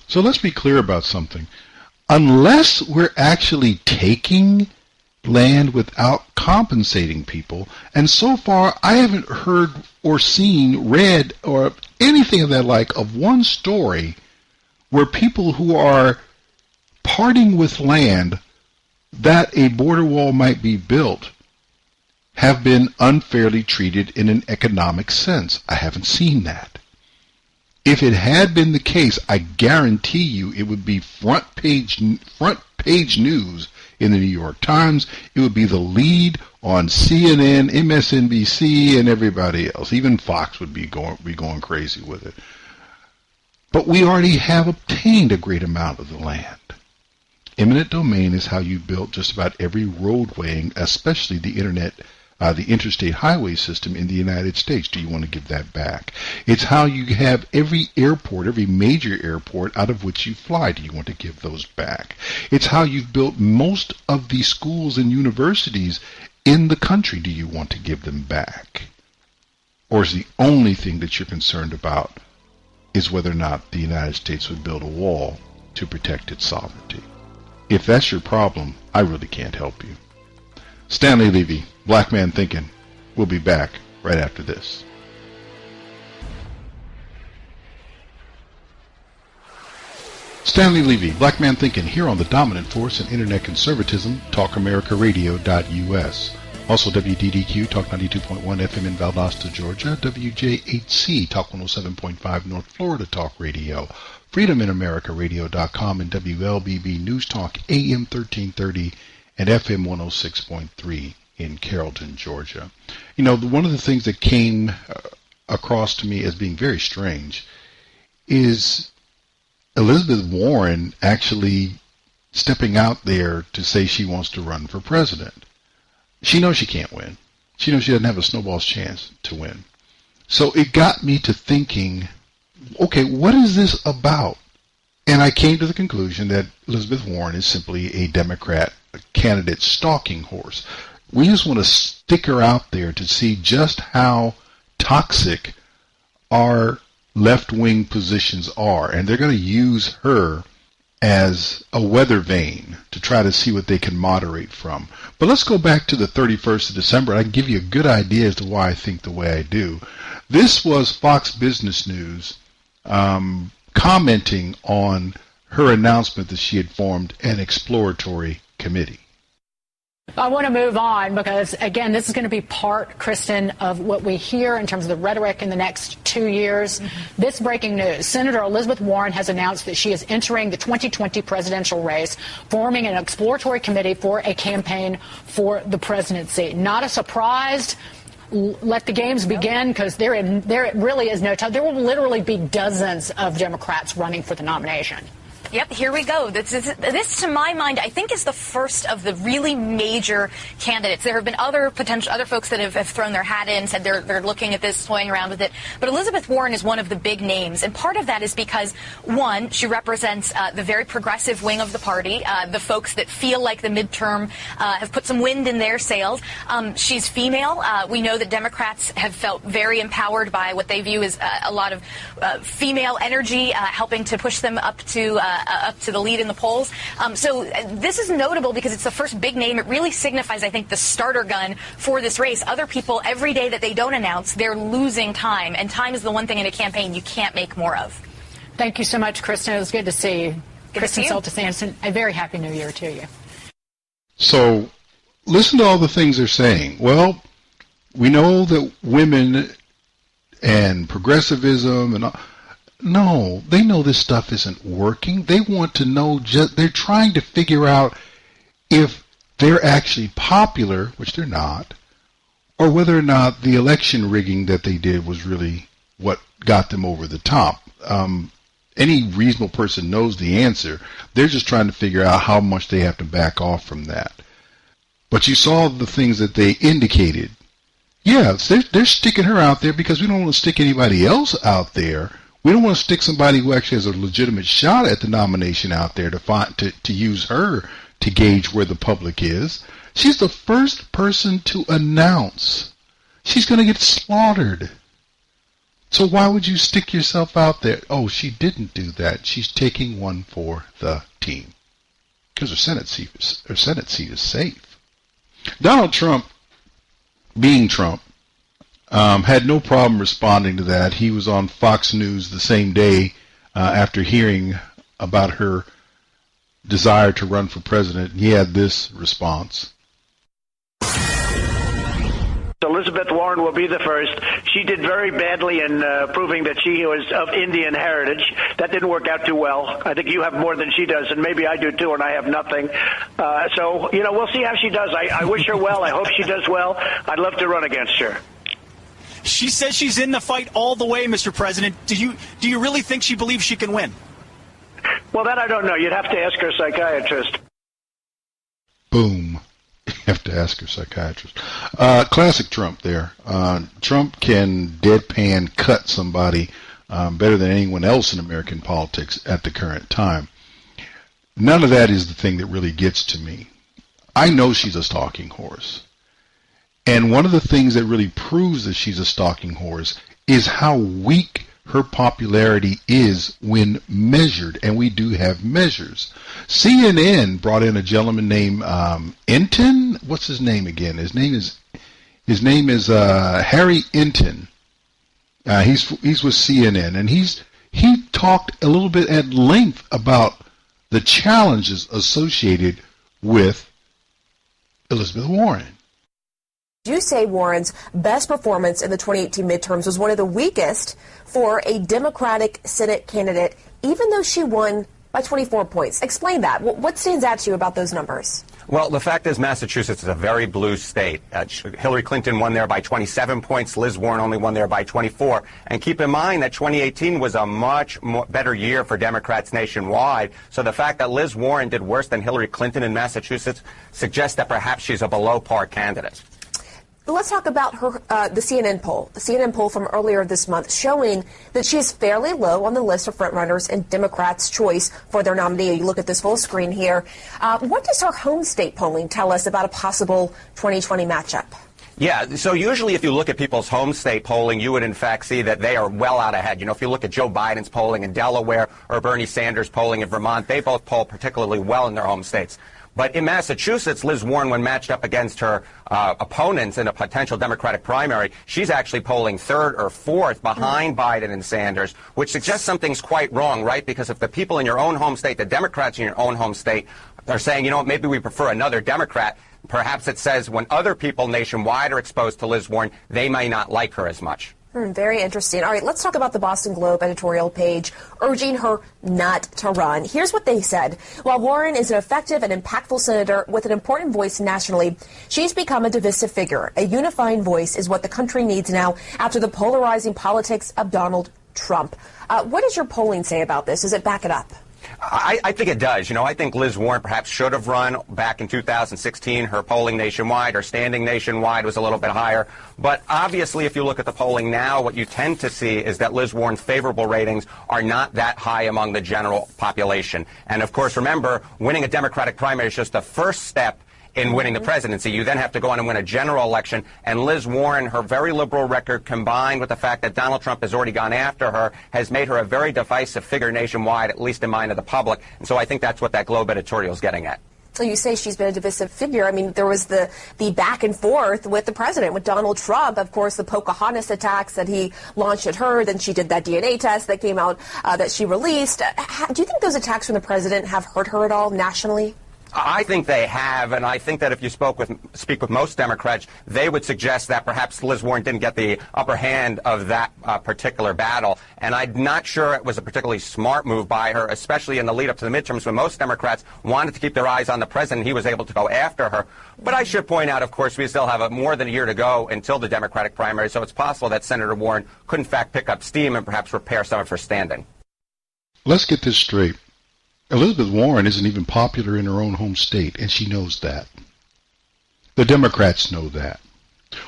So let's be clear about something. Unless we're actually taking land without compensating people, and so far I haven't heard or seen, read, or anything of that like of one story where people who are parting with land that a border wall might be built have been unfairly treated in an economic sense. I haven't seen that. If it had been the case, I guarantee you it would be front page news in the New York Times. It would be the lead on CNN, MSNBC, and everybody else. Even Fox would be going crazy with it. But we already have obtained a great amount of the land. Eminent domain is how you built just about every roadway, especially the interstate highway system in the United States. Do you want to give that back? It's how you have every airport, every major airport out of which you fly. Do you want to give those back? It's how you've built most of the schools and universities in the country. Do you want to give them back? Or is the only thing that you're concerned about is whether or not the United States would build a wall to protect its sovereignty? If that's your problem, I really can't help you. Stanley Levy, Black Man Thinkin'. We'll be back right after this. Stanley Levy, Black Man Thinkin', here on the dominant force in internet conservatism, TalkAmericaRadio.us. Also WDDQ, Talk 92.1 FM in Valdosta, Georgia, WJHC, Talk 107.5 North Florida Talk Radio, FreedomInAmericaRadio.com, and WLBB News Talk AM 1330 and FM 106.3 in Carrollton, Georgia. You know, one of the things that came across to me as being very strange is Elizabeth Warren actually stepping out there to say she wants to run for president. She knows she can't win. She knows she doesn't have a snowball's chance to win. So it got me to thinking, okay, what is this about? And I came to the conclusion that Elizabeth Warren is simply a Democrat candidate stalking horse. We just want to stick her out there to see just how toxic our left-wing positions are. And they're going to use her as a weather vane to try to see what they can moderate from. But let's go back to the 31st of December. I can give you a good idea as to why I think the way I do. This was Fox Business News commenting on her announcement that she had formed an exploratory committee.
I want to move on because, again, this is going to be part, Kristen, of what we hear in terms of the rhetoric in the next 2 years. Mm-hmm. This breaking news. Senator Elizabeth Warren has announced that she is entering the 2020 presidential race, forming an exploratory committee for a campaign for the presidency. Not a surprise. Let the games begin, because there really is no time. There will literally be dozens of Democrats running for the nomination.
Yep, here we go. This, to my mind, I think is the first of the really major candidates. There have been other folks that have thrown their hat in, said they're looking at this, toying around with it. But Elizabeth Warren is one of the big names, and part of that is because, one, she represents the very progressive wing of the party, the folks that feel like the midterm have put some wind in their sails. She's female. We know that Democrats have felt very empowered by what they view as a lot of female energy, helping to push them up to the lead in the polls. So this is notable because it's the first big name. It really signifies, I think, the starter gun for this race. Other people, every day that they don't announce, they're losing time. And time is the one thing in a campaign you can't make more of.
Thank you so much, Kristen. It was good to see you. Kristen Soltis-Anderson, a very happy New Year to you.
So listen to all the things they're saying. Well, we know that women and progressivism and all, no, they know this stuff isn't working. They want to know, they're trying to figure out if they're actually popular, which they're not, or whether or not the election rigging that they did was really what got them over the top. Any reasonable person knows the answer. They're just trying to figure out how much they have to back off from that. But you saw the things that they indicated. Yeah, they're sticking her out there because we don't want to stick anybody else out there. We don't want to stick somebody who actually has a legitimate shot at the nomination out there to use her to gauge where the public is. She's the first person to announce. She's going to get slaughtered. So why would you stick yourself out there? Oh, she didn't do that. She's taking one for the team. Because her Senate seat is safe. Donald Trump, being Trump, had no problem responding to that. He was on Fox News the same day after hearing about her desire to run for president. He had this response.
Elizabeth Warren will be the first. She did very badly in proving that she was of Indian heritage. That didn't work out too well. I think you have more than she does, and maybe I do too, and I have nothing. So, we'll see how she does. I wish her well. I hope she does well. I'd love to run against her.
She says she's in the fight all the way, Mr. President. Do you really think she believes she can win?
Well, that I don't know. You'd have to ask her psychiatrist.
Boom. You have to ask her psychiatrist. Classic Trump there. Trump can deadpan cut somebody better than anyone else in American politics at the current time. None of that is the thing that really gets to me. I know she's a stalking horse. And one of the things that really proves that she's a stalking horse is how weak her popularity is when measured, and we do have measures. CNN brought in a gentleman named Enton. What's his name again? His name is Harry Enton. He's with CNN, and he talked a little bit at length about the challenges associated with Elizabeth Warren.
You say Warren's best performance in the 2018 midterms was one of the weakest for a Democratic Senate candidate, even though she won by 24 points. Explain that. What stands out to you about those numbers?
Well, the fact is Massachusetts is a very blue state. Hillary Clinton won there by 27 points. Liz Warren only won there by 24. And keep in mind that 2018 was a much better year for Democrats nationwide. So the fact that Liz Warren did worse than Hillary Clinton in Massachusetts suggests that perhaps she's a below-par candidate.
Let's talk about her, the CNN poll. The CNN poll from earlier this month showing that she is fairly low on the list of frontrunners in Democrats' choice for their nominee. You look at this full screen here. What does her home state polling tell us about a possible 2020 matchup?
Yeah, so usually if you look at people's home state polling, you would in fact see that they are well out ahead. If you look at Joe Biden's polling in Delaware or Bernie Sanders' polling in Vermont, they both poll particularly well in their home states. But in Massachusetts, Liz Warren, when matched up against her opponents in a potential Democratic primary, she's actually polling third or fourth behind Biden and Sanders, which suggests something's quite wrong, right? Because if the people in your own home state, the Democrats in your own home state, are saying, maybe we prefer another Democrat, perhaps it says when other people nationwide are exposed to Liz Warren, they may not like her as much.
Very interesting. All right, let's talk about the Boston Globe editorial page urging her not to run. Here's what they said. While Warren is an effective and impactful senator with an important voice nationally, she's become a divisive figure. A unifying voice is what the country needs now after the polarizing politics of Donald Trump. What does your polling say about this? Does it back it up?
I think it does. I think Liz Warren perhaps should have run back in 2016. Her polling nationwide, her standing nationwide was a little bit higher. But obviously, if you look at the polling now, what you tend to see is that Liz Warren's favorable ratings are not that high among the general population. And of course, remember, winning a Democratic primary is just the first step in winning the presidency. You then have to go on and win a general election. And Liz Warren, her very liberal record, combined with the fact that Donald Trump has already gone after her, has made her a very divisive figure nationwide, at least in mind of the public. And so I think that's what that Globe editorial is getting at.
So you say she's been a divisive figure. I mean, there was the back and forth with the president, with Donald Trump. Of course, the Pocahontas attacks that he launched at her. Then she did that DNA test that came out that she released. Do you think those attacks from the president have hurt her at all nationally?
I think they have, and I think that if you speak with most Democrats, they would suggest that perhaps Liz Warren didn't get the upper hand of that particular battle. And I'm not sure it was a particularly smart move by her, especially in the lead up to the midterms when most Democrats wanted to keep their eyes on the president. He was able to go after her. But I should point out, of course, we still have more than a year to go until the Democratic primary, so it's possible that Senator Warren could in fact pick up steam and perhaps repair some of her standing.
Let's get this straight. Elizabeth Warren isn't even popular in her own home state, and she knows that. The Democrats know that.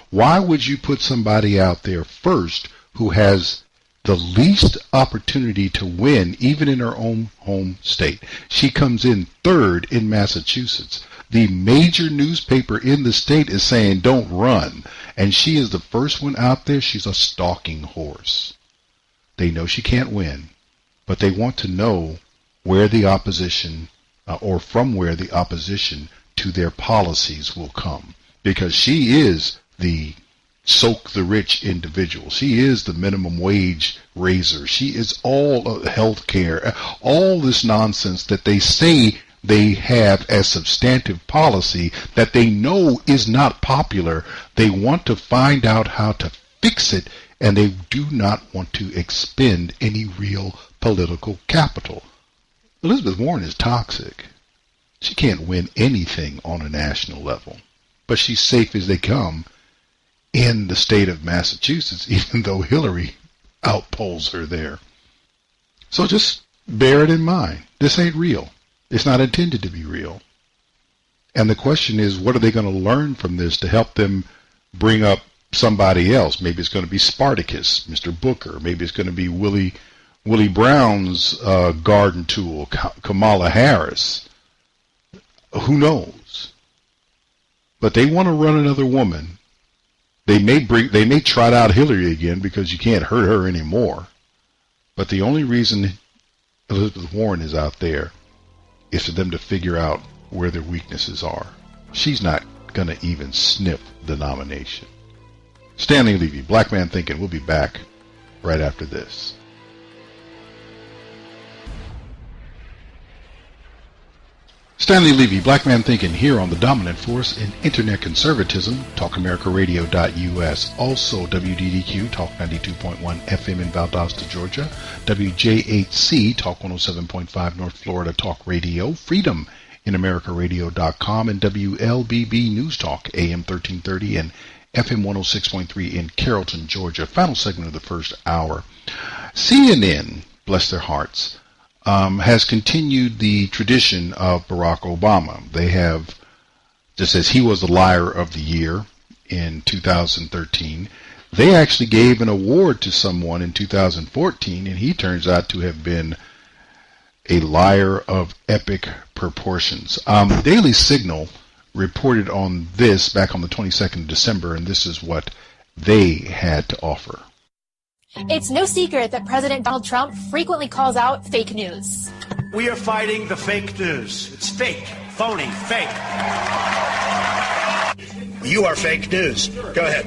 Why would you put somebody out there first who has the least opportunity to win, even in her own home state? She comes in third in Massachusetts. The major newspaper in the state is saying don't run, and she is the first one out there. She's a stalking horse. They know she can't win, but they want to know where the opposition, or from where the opposition to their policies will come. Because she is the soak the rich individual. She is the minimum wage raiser. She is all health care, all this nonsense that they say they have as substantive policy that they know is not popular. They want to find out how to fix it, and they do not want to expend any real political capital. Elizabeth Warren is toxic. She can't win anything on a national level, but she's safe as they come in the state of Massachusetts, even though Hillary outpolls her there. So just bear it in mind. This ain't real. It's not intended to be real. And the question is, what are they going to learn from this to help them bring up somebody else? Maybe it's going to be Spartacus, Mr. Booker. Maybe it's going to be Willie Brown's garden tool, Kamala Harris. Who knows? But they want to run another woman. They may trot out Hillary again because you can't hurt her anymore. But the only reason Elizabeth Warren is out there is for them to figure out where their weaknesses are. She's not going to even sniff the nomination. Stanley Levy, Black Man Thinking. We'll be back right after this. Stanley Levy, Black Man Thinking, here on the dominant force in internet conservatism, TalkAmericaRadio.us. Also WDDQ, Talk 92.1 FM in Valdosta, Georgia. WJHC, Talk 107.5 North Florida Talk Radio. Freedom in AmericaRadio.com. And WLBB News Talk, AM 1330 and FM 106.3 in Carrollton, Georgia. Final segment of the first hour. CNN, bless their hearts, has continued the tradition of Barack Obama. They have, just as he was the liar of the year in 2013, they actually gave an award to someone in 2014, and he turns out to have been a liar of epic proportions. The Daily Signal reported on this back on the 22nd of December, and this is what they had to offer.
It's no secret that President Donald Trump frequently calls out fake news.
We are fighting the fake news. It's fake, phony, fake. You are fake news. Go ahead.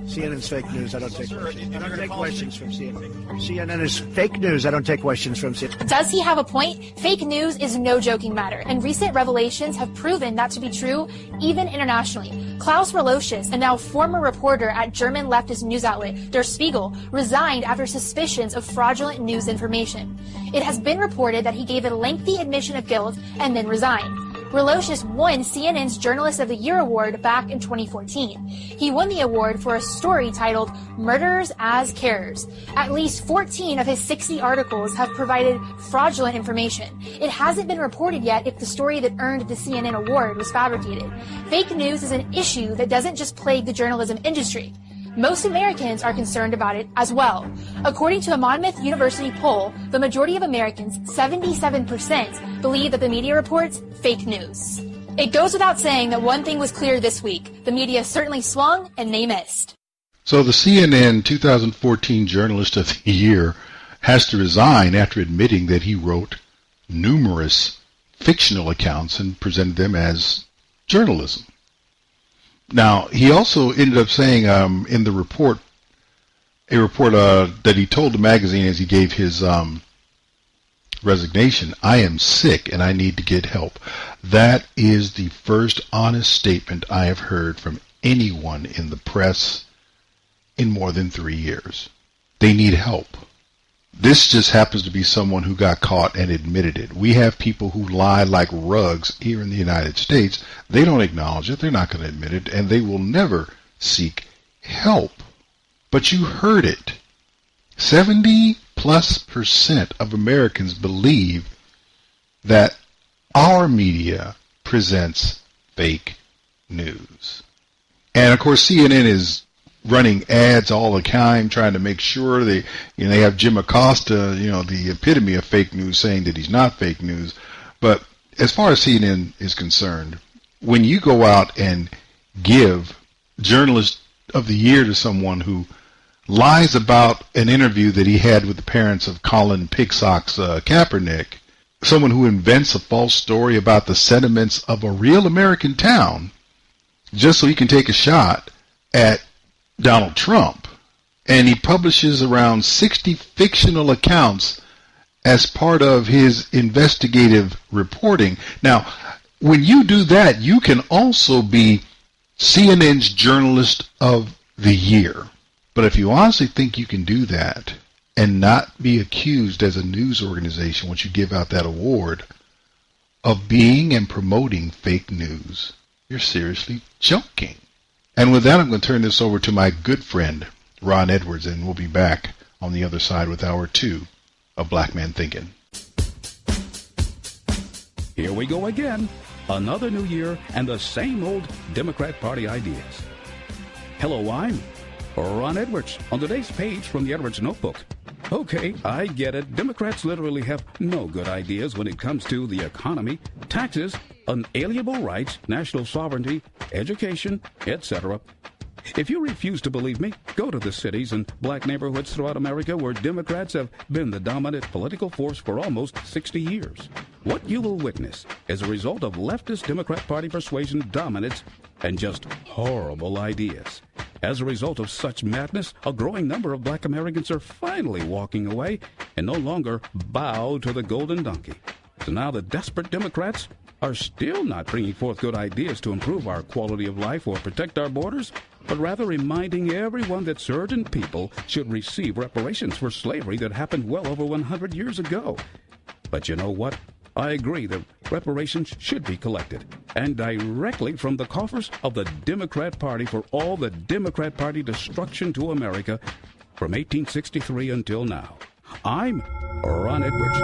CNN's fake news. I don't take questions. I don't take questions from CNN. CNN is fake news. I don't take questions from CNN.
Does he have a point? Fake news is no joking matter, and recent revelations have proven that to be true, even internationally. Klaus Relocius, a now former reporter at German leftist news outlet Der Spiegel, resigned after suspicions of fraudulent news information. It has been reported that he gave a lengthy admission of guilt and then resigned. Relocius won CNN's Journalist of the Year award back in 2014. He won the award for a story titled Murderers as Carers. At least 14 of his 60 articles have provided fraudulent information. It hasn't been reported yet if the story that earned the CNN award was fabricated. Fake news is an issue that doesn't just plague the journalism industry. Most Americans are concerned about it as well. According to a Monmouth University poll, the majority of Americans, 77%, believe that the media reports fake news. It goes without saying that one thing was clear this week. The media certainly swung and they missed.
So the CNN 2014 Journalist of the Year has to resign after admitting that he wrote numerous fictional accounts and presented them as journalism. Now, he also ended up saying in the report, that he told the magazine as he gave his resignation, I am sick and I need to get help. That is the first honest statement I have heard from anyone in the press in more than 3 years. They need help. This just happens to be someone who got caught and admitted it. We have people who lie like rugs here in the United States. They don't acknowledge it. They're not going to admit it, and they will never seek help. But you heard it. 70+% of Americans believe that our media presents fake news. And of course, CNN is running ads all the time, trying to make sure they have Jim Acosta, the epitome of fake news, saying that he's not fake news. But as far as CNN is concerned, when you go out and give Journalist of the Year to someone who lies about an interview that he had with the parents of Colin Pigsock's Kaepernick, someone who invents a false story about the sentiments of a real American town, just so he can take a shot at Donald Trump, and he publishes around 60 fictional accounts as part of his investigative reporting. Now, when you do that, you can also be CNN's Journalist of the Year. But if you honestly think you can do that and not be accused as a news organization once you give out that award of being and promoting fake news, you're seriously joking. And with that, I'm going to turn this over to my good friend, Ron Edwards, and we'll be back on the other side with Hour 2 of Black Man Thinking.
Here we go again. Another new year and the same old Democrat Party ideas. Hello, I'm Ron Edwards on today's page from the Edwards Notebook. Okay, I get it. Democrats literally have no good ideas when it comes to the economy, taxes, unalienable rights, national sovereignty, education, etc. If you refuse to believe me, go to the cities and black neighborhoods throughout America where Democrats have been the dominant political force for almost 60 years. What you will witness is a result of leftist Democrat Party persuasion dominance and just horrible ideas. As a result of such madness, a growing number of black Americans are finally walking away and no longer bow to the golden donkey. So now the desperate Democrats are still not bringing forth good ideas to improve our quality of life or protect our borders, but rather reminding everyone that certain people should receive reparations for slavery that happened well over 100 years ago. But you know what? I agree that reparations should be collected, and directly from the coffers of the Democrat Party for all the Democrat Party destruction to America from 1863 until now. I'm Ron Edwards.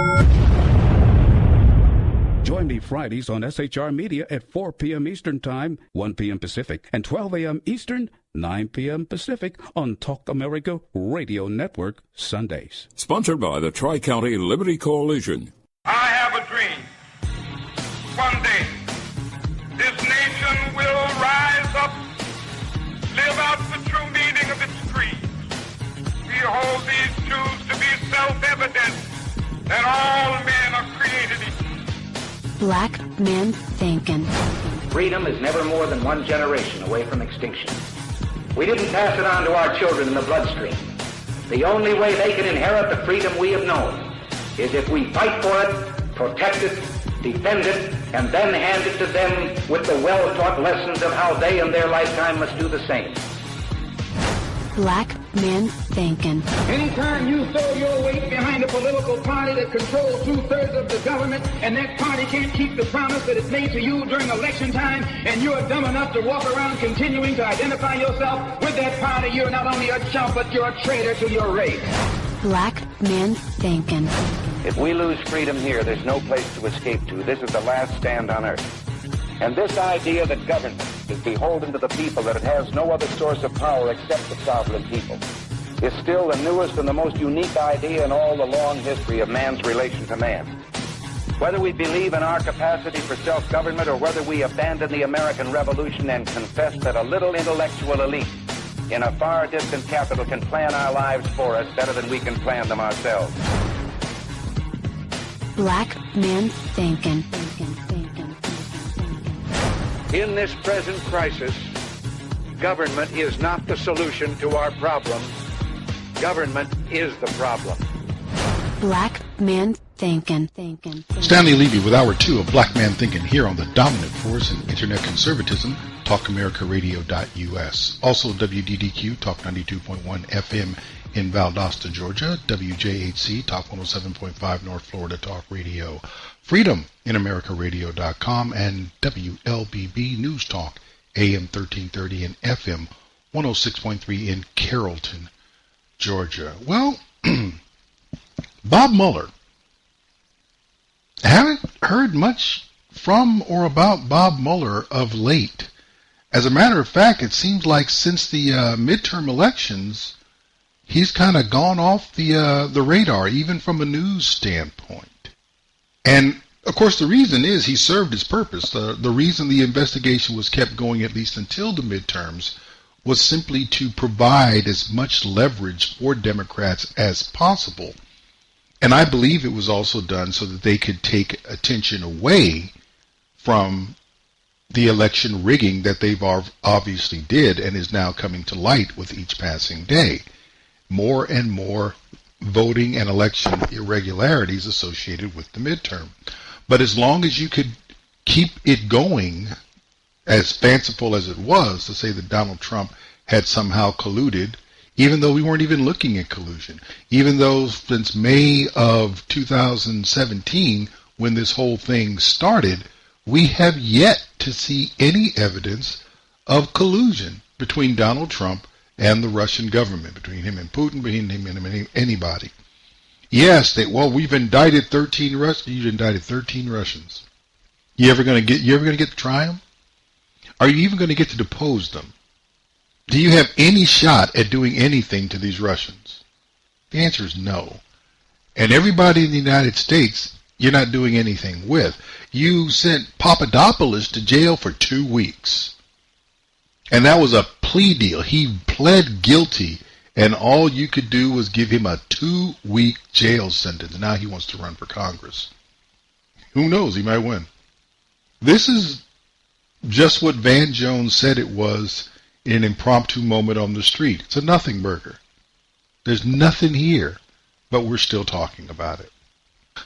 Join me Fridays on SHR Media at 4 p.m. Eastern Time, 1 p.m. Pacific, and 12 a.m. Eastern, 9 p.m. Pacific on Talk America Radio Network Sundays.
Sponsored by the Tri-County Liberty Coalition.
I have a dream. One day, this nation will rise up, live out the true meaning of its creed. We hold these truths to be self-evident, that all men are created equal.
Black Man Thinkin.
Freedom is never more than one generation away from extinction.
We didn't pass it on to our children in the bloodstream. The only way they can inherit the freedom we have known is if we fight for it, protect it, defend it, and then hand it to them with the well-taught lessons of how they in their lifetime must do the same.
Black Man Thinkin.
Anytime you throw your weight behind a political party that controls 2/3 of the government, and that party can't keep the promise that it's made to you during election time, and you're dumb enough to walk around continuing to identify yourself with that party, you're not only a chump, but you're a traitor to your race.
Black Man Thinkin.
If we lose freedom here, there's no place to escape to. This is the last stand on earth. And this idea that government is beholden to the people, that it has no other source of power except the sovereign people, is still the newest and the most unique idea in all the long history of man's relation to man. Whether we believe in our capacity for self-government or whether we abandon the American Revolution and confess that a little intellectual elite in a far distant capital can plan our lives for us better than we can plan them ourselves.
Black Man Thinkin.
In this present crisis, government is not the solution to our problems. Government is the problem.
Black Man Thinkin.
Stanley Levy with Hour 2 of Black Man Thinkin here on the dominant force in internet conservatism, TalkAmericaRadio.us. Also WDDQ, Talk 92.1 FM in Valdosta, Georgia, WJHC, Talk 107.5 North Florida Talk Radio, Freedom in AmericaRadio.com, and WLBB News Talk, AM 1330 and FM 106.3 in Carrollton, Georgia. Well, Bob Mueller. I haven't heard much from or about Bob Mueller of late. As a matter of fact, it seems like since the midterm elections, he's kind of gone off the radar, even from a news standpoint. And, of course, the reason is he served his purpose. The reason the investigation was kept going, at least until the midterms, was simply to provide as much leverage for Democrats as possible. And I believe it was also done so that they could take attention away from the election rigging that they've obviously did and is now coming to light with each passing day. More and more voting and election irregularities associated with the midterm. But as long as you could keep it going, as fanciful as it was to say that Donald Trump had somehow colluded, even though we weren't even looking at collusion, even though since May of 2017, when this whole thing started, we have yet to see any evidence of collusion between Donald Trump and the Russian government, between him and Putin, between him and anybody. Yes, we've indicted 13 Russians. You indicted 13 Russians. You ever going to get to try them? Are you even going to get to depose them? Do you have any shot at doing anything to these Russians? The answer is no. And everybody in the United States, you're not doing anything with. You sent Papadopoulos to jail for 2 weeks. And that was a plea deal. He pled guilty, and all you could do was give him a 2-week jail sentence. Now he wants to run for Congress. Who knows? He might win. This is just what Van Jones said it was in an impromptu moment on the street. It's a nothing burger. There's nothing here, but we're still talking about it.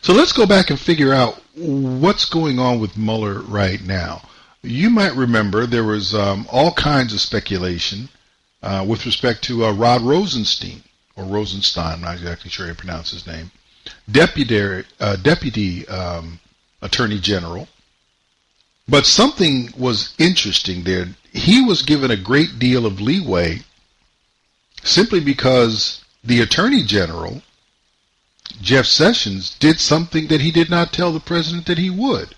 So let's go back and figure out what's going on with Mueller right now. You might remember there was all kinds of speculation with respect to Rod Rosenstein, or Rosenstein, I'm not exactly sure how you pronounce his name, Deputy Attorney General. But something was interesting there. He was given a great deal of leeway simply because the Attorney General, Jeff Sessions, did something that he did not tell the president that he would.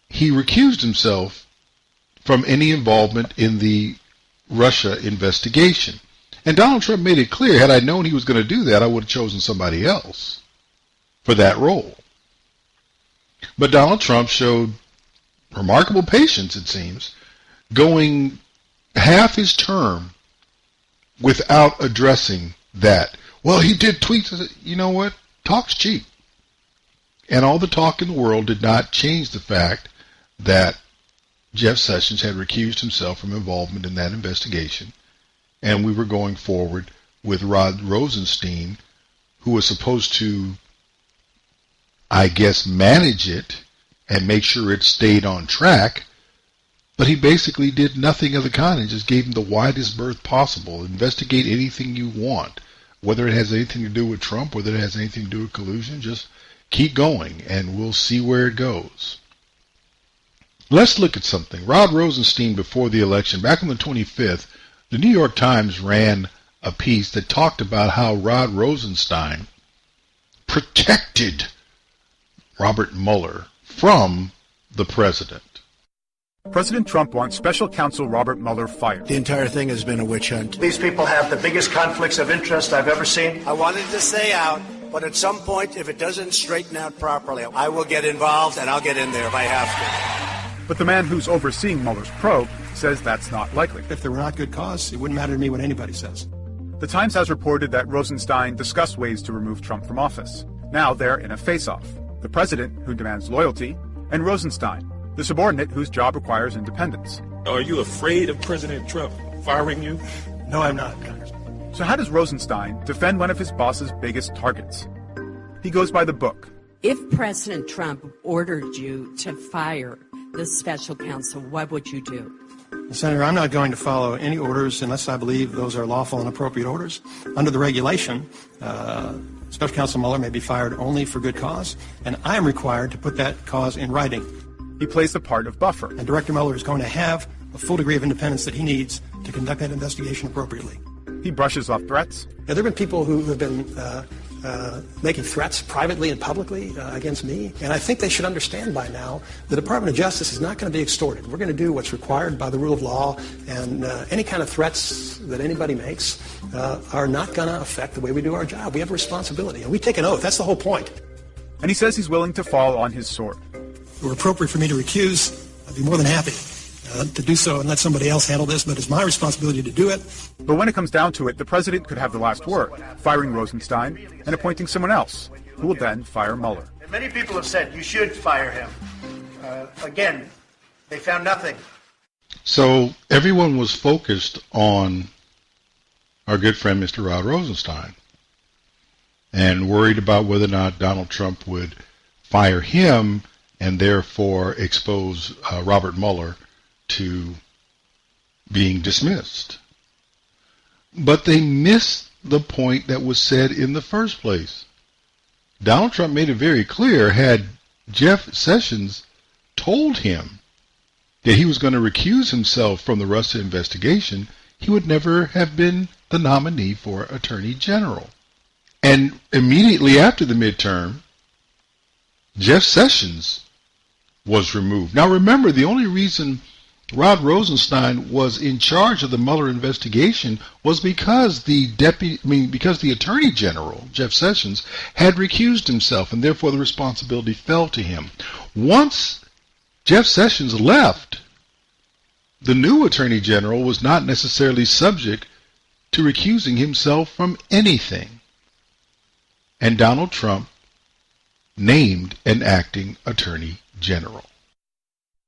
He recused himself from any involvement in the Russia investigation. And Donald Trump made it clear, had I known he was going to do that, I would have chosen somebody else for that role. But Donald Trump showed remarkable patience, it seems, going half his term without addressing that. Well, he did tweets. You know what? Talk's cheap. And all the talk in the world did not change the fact that Jeff Sessions had recused himself from involvement in that investigation. and we were going forward with Rod Rosenstein, who was supposed to, I guess, manage it and make sure it stayed on track, but he basically did nothing of the kind and just gave him the widest berth possible. Investigate anything you want, whether it has anything to do with Trump, whether it has anything to do with collusion, just keep going and we'll see where it goes. Let's look at something. Rod Rosenstein, before the election, back on the 25th, the New York Times ran a piece that talked about how Rod Rosenstein protected Robert Mueller from the president.
President Trump wants special counsel Robert Mueller fired.
The entire thing has been a witch hunt.
These people have the biggest conflicts of interest I've ever seen.
I wanted to stay out, but at some point, if it doesn't straighten out properly, I will get involved and I'll get in there if I have to.
But the man who's overseeing Mueller's probe says that's not likely.
If there were not good cause, it wouldn't matter to me what anybody says.
The Times has reported that Rosenstein discussed ways to remove Trump from office. Now they're in a face-off. The president, who demands loyalty, and Rosenstein, the subordinate whose job requires independence.
Are you afraid of President Trump firing you?
No, I'm not, Congressman.
So how does Rosenstein defend one of his boss's biggest targets? He goes by the book.
If President Trump ordered you to fire the special counsel, what would you do?
Senator, I'm not going to follow any orders unless I believe those are lawful and appropriate orders. Under the regulation, Special Counsel Mueller may be fired only for good cause, and I am required to put that cause in writing.
He plays the part of buffer.
And Director Mueller is going to have a full degree of independence that he needs to conduct that investigation appropriately.
He brushes off threats.
Now, there have been people who have been making threats privately and publicly against me, and I think they should understand by now the Department of Justice is not going to be extorted. We're going to do what's required by the rule of law, and any kind of threats that anybody makes are not going to affect the way we do our job. We have a responsibility, and we take an oath. That's the whole point.
And he says he's willing to fall on his sword.
If it were appropriate for me to recuse, I'd be more than happy to do so and let somebody else handle this, but it's my responsibility to do it.
But when it comes down to it, the president could have the last word, firing Rosenstein and appointing someone else, who will then fire Mueller.
And many people have said you should fire him. Again, they found nothing.
So everyone was focused on our good friend Mr. Rod Rosenstein and worried about whether or not Donald Trump would fire him and therefore expose Robert Mueller to being dismissed. But they missed the point that was said in the first place. Donald Trump made it very clear, had Jeff Sessions told him that he was going to recuse himself from the Russia investigation, he would never have been the nominee for Attorney General. And immediately after the midterm, Jeff Sessions was removed. Now remember, the only reason Rod Rosenstein was in charge of the Mueller investigation was because because the Attorney General, Jeff Sessions, had recused himself, and therefore the responsibility fell to him. Once Jeff Sessions left, the new Attorney General was not necessarily subject to recusing himself from anything. And Donald Trump named an acting Attorney General.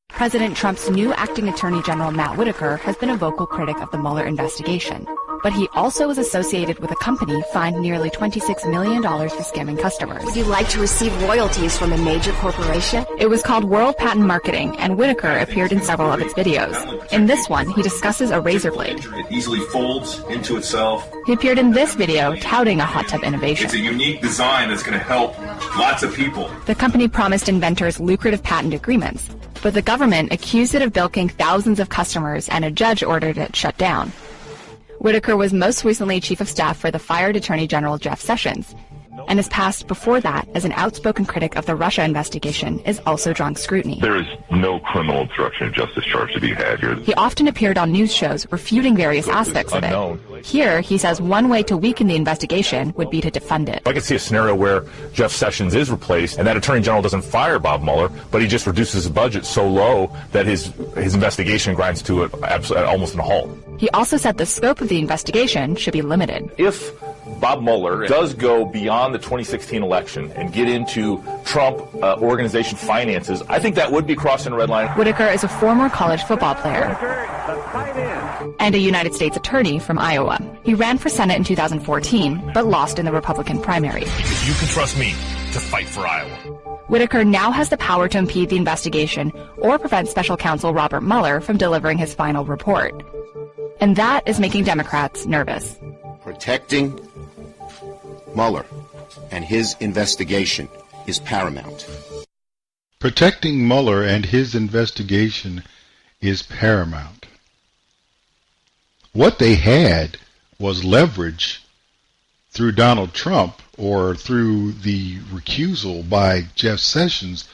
President Trump's new acting Attorney General, Matt Whitaker, has been a vocal critic of the Mueller investigation. But he also is associated with a company fined nearly $26 million for scamming customers.
Would you like to receive royalties from a major corporation?
It was called World Patent Marketing, and Whitaker appeared in several of its videos. In this one, he discusses a razor blade.
It easily folds into itself.
He appeared in this video touting a hot tub innovation.
It's a unique design that's going to help lots of people.
The company promised inventors lucrative patent agreements, but the government accused it of bilking thousands of customers, and a judge ordered it shut down. Whitaker was most recently chief of staff for the fired Attorney General Jeff Sessions, and his past before that as an outspoken critic of the Russia investigation is also drawing scrutiny.
There is no criminal obstruction of justice charge to be had here.
He often appeared on news shows refuting various aspects of it. Here, he says one way to weaken the investigation would be to defund it.
I could see a scenario where Jeff Sessions is replaced and that Attorney General doesn't fire Bob Mueller, but he just reduces his budget so low that his investigation grinds to almost a halt.
He also said the scope of the investigation should be limited.
If Bob Mueller does go beyond the 2016 election and get into Trump organization finances, I think that would be crossing a red line.
Whitaker is a former college football player and a United States attorney from Iowa. He ran for Senate in 2014, but lost in the Republican primary.
Because you can trust me to fight for Iowa.
Whitaker now has the power to impede the investigation or prevent special counsel Robert Mueller from delivering his final report. And that is making Democrats nervous.
Protecting Mueller and his investigation is paramount.
Protecting Mueller and his investigation is paramount. What they had was leverage through Donald Trump or through the recusal by Jeff Sessions.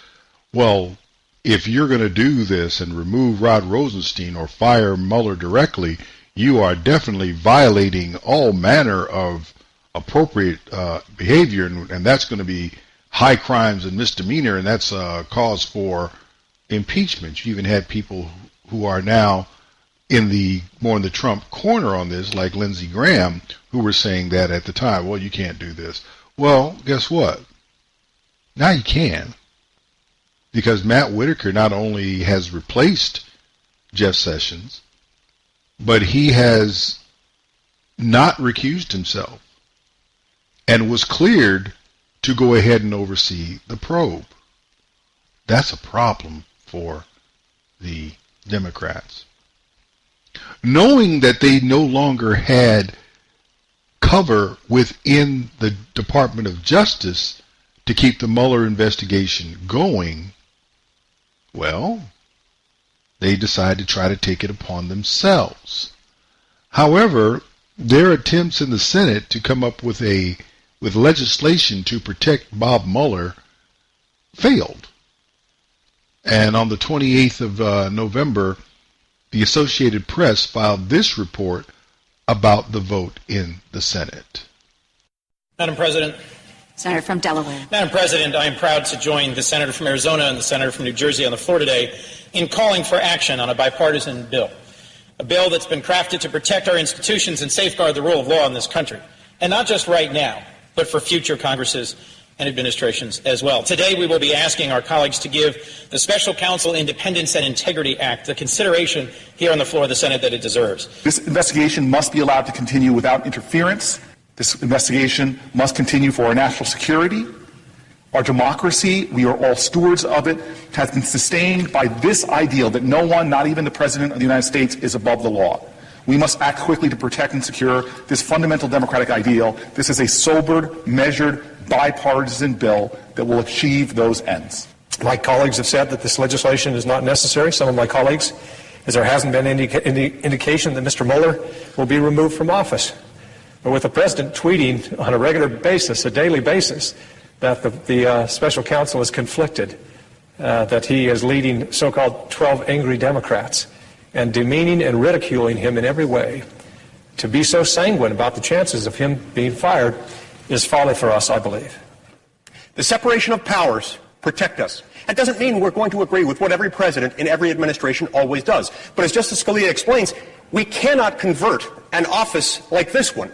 Well, if you're going to do this and remove Rod Rosenstein or fire Mueller directly, you are definitely violating all manner of appropriate behavior, and that's going to be high crimes and misdemeanor, and that's a cause for impeachment. You even had people who are now more in the Trump corner on this, like Lindsey Graham, who were saying that at the time, well, you can't do this. Well, guess what? Now you can. Because Matt Whitaker not only has replaced Jeff Sessions, but he has not recused himself and was cleared to go ahead and oversee the probe. That's a problem for the Democrats. Knowing that they no longer had cover within the Department of Justice to keep the Mueller investigation going, well, they decided to try to take it upon themselves. However, their attempts in the Senate to come up with legislation to protect Bob Mueller failed. And on the 28th of November, the Associated Press filed this report about the vote in the Senate.
Madam President.
Senator from Delaware.
Madam President, I am proud to join the Senator from Arizona and the Senator from New Jersey on the floor today in calling for action on a bipartisan bill, a bill that's been crafted to protect our institutions and safeguard the rule of law in this country, and not just right now, but for future Congresses and administrations as well. Today, we will be asking our colleagues to give the Special Counsel Independence and Integrity Act the consideration here on the floor of the Senate that it deserves.
This investigation must be allowed to continue without interference. This investigation must continue for our national security. Our democracy, we are all stewards of it, has been sustained by this ideal that no one, not even the President of the United States, is above the law. We must act quickly to protect and secure this fundamental democratic ideal. This is a sobered, measured, bipartisan bill that will achieve those ends.
My colleagues have said that this legislation is not necessary. Some of my colleagues, as there hasn't been any indication that Mr. Mueller will be removed from office. But with the President tweeting on a regular basis, a daily basis, that the special counsel is conflicted, that he is leading so-called 12 angry Democrats and demeaning and ridiculing him in every way, to be so sanguine about the chances of him being fired is folly for us, I believe.
The separation of powers protect us. That doesn't mean we're going to agree with what every president in every administration always does. But as Justice Scalia explains, we cannot convert an office like this one,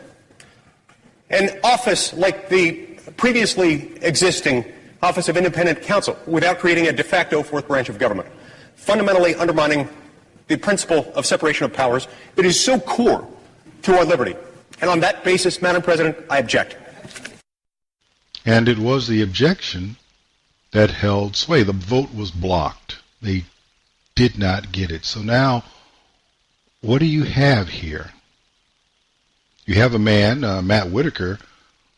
an office like the previously existing Office of Independent Counsel, without creating a de facto fourth branch of government, fundamentally undermining the principle of separation of powers that is so core to our liberty. And on that basis, Madam President, I object.
And it was the objection that held sway. The vote was blocked. They did not get it. So now, what do you have here? You have a man, Matt Whitaker,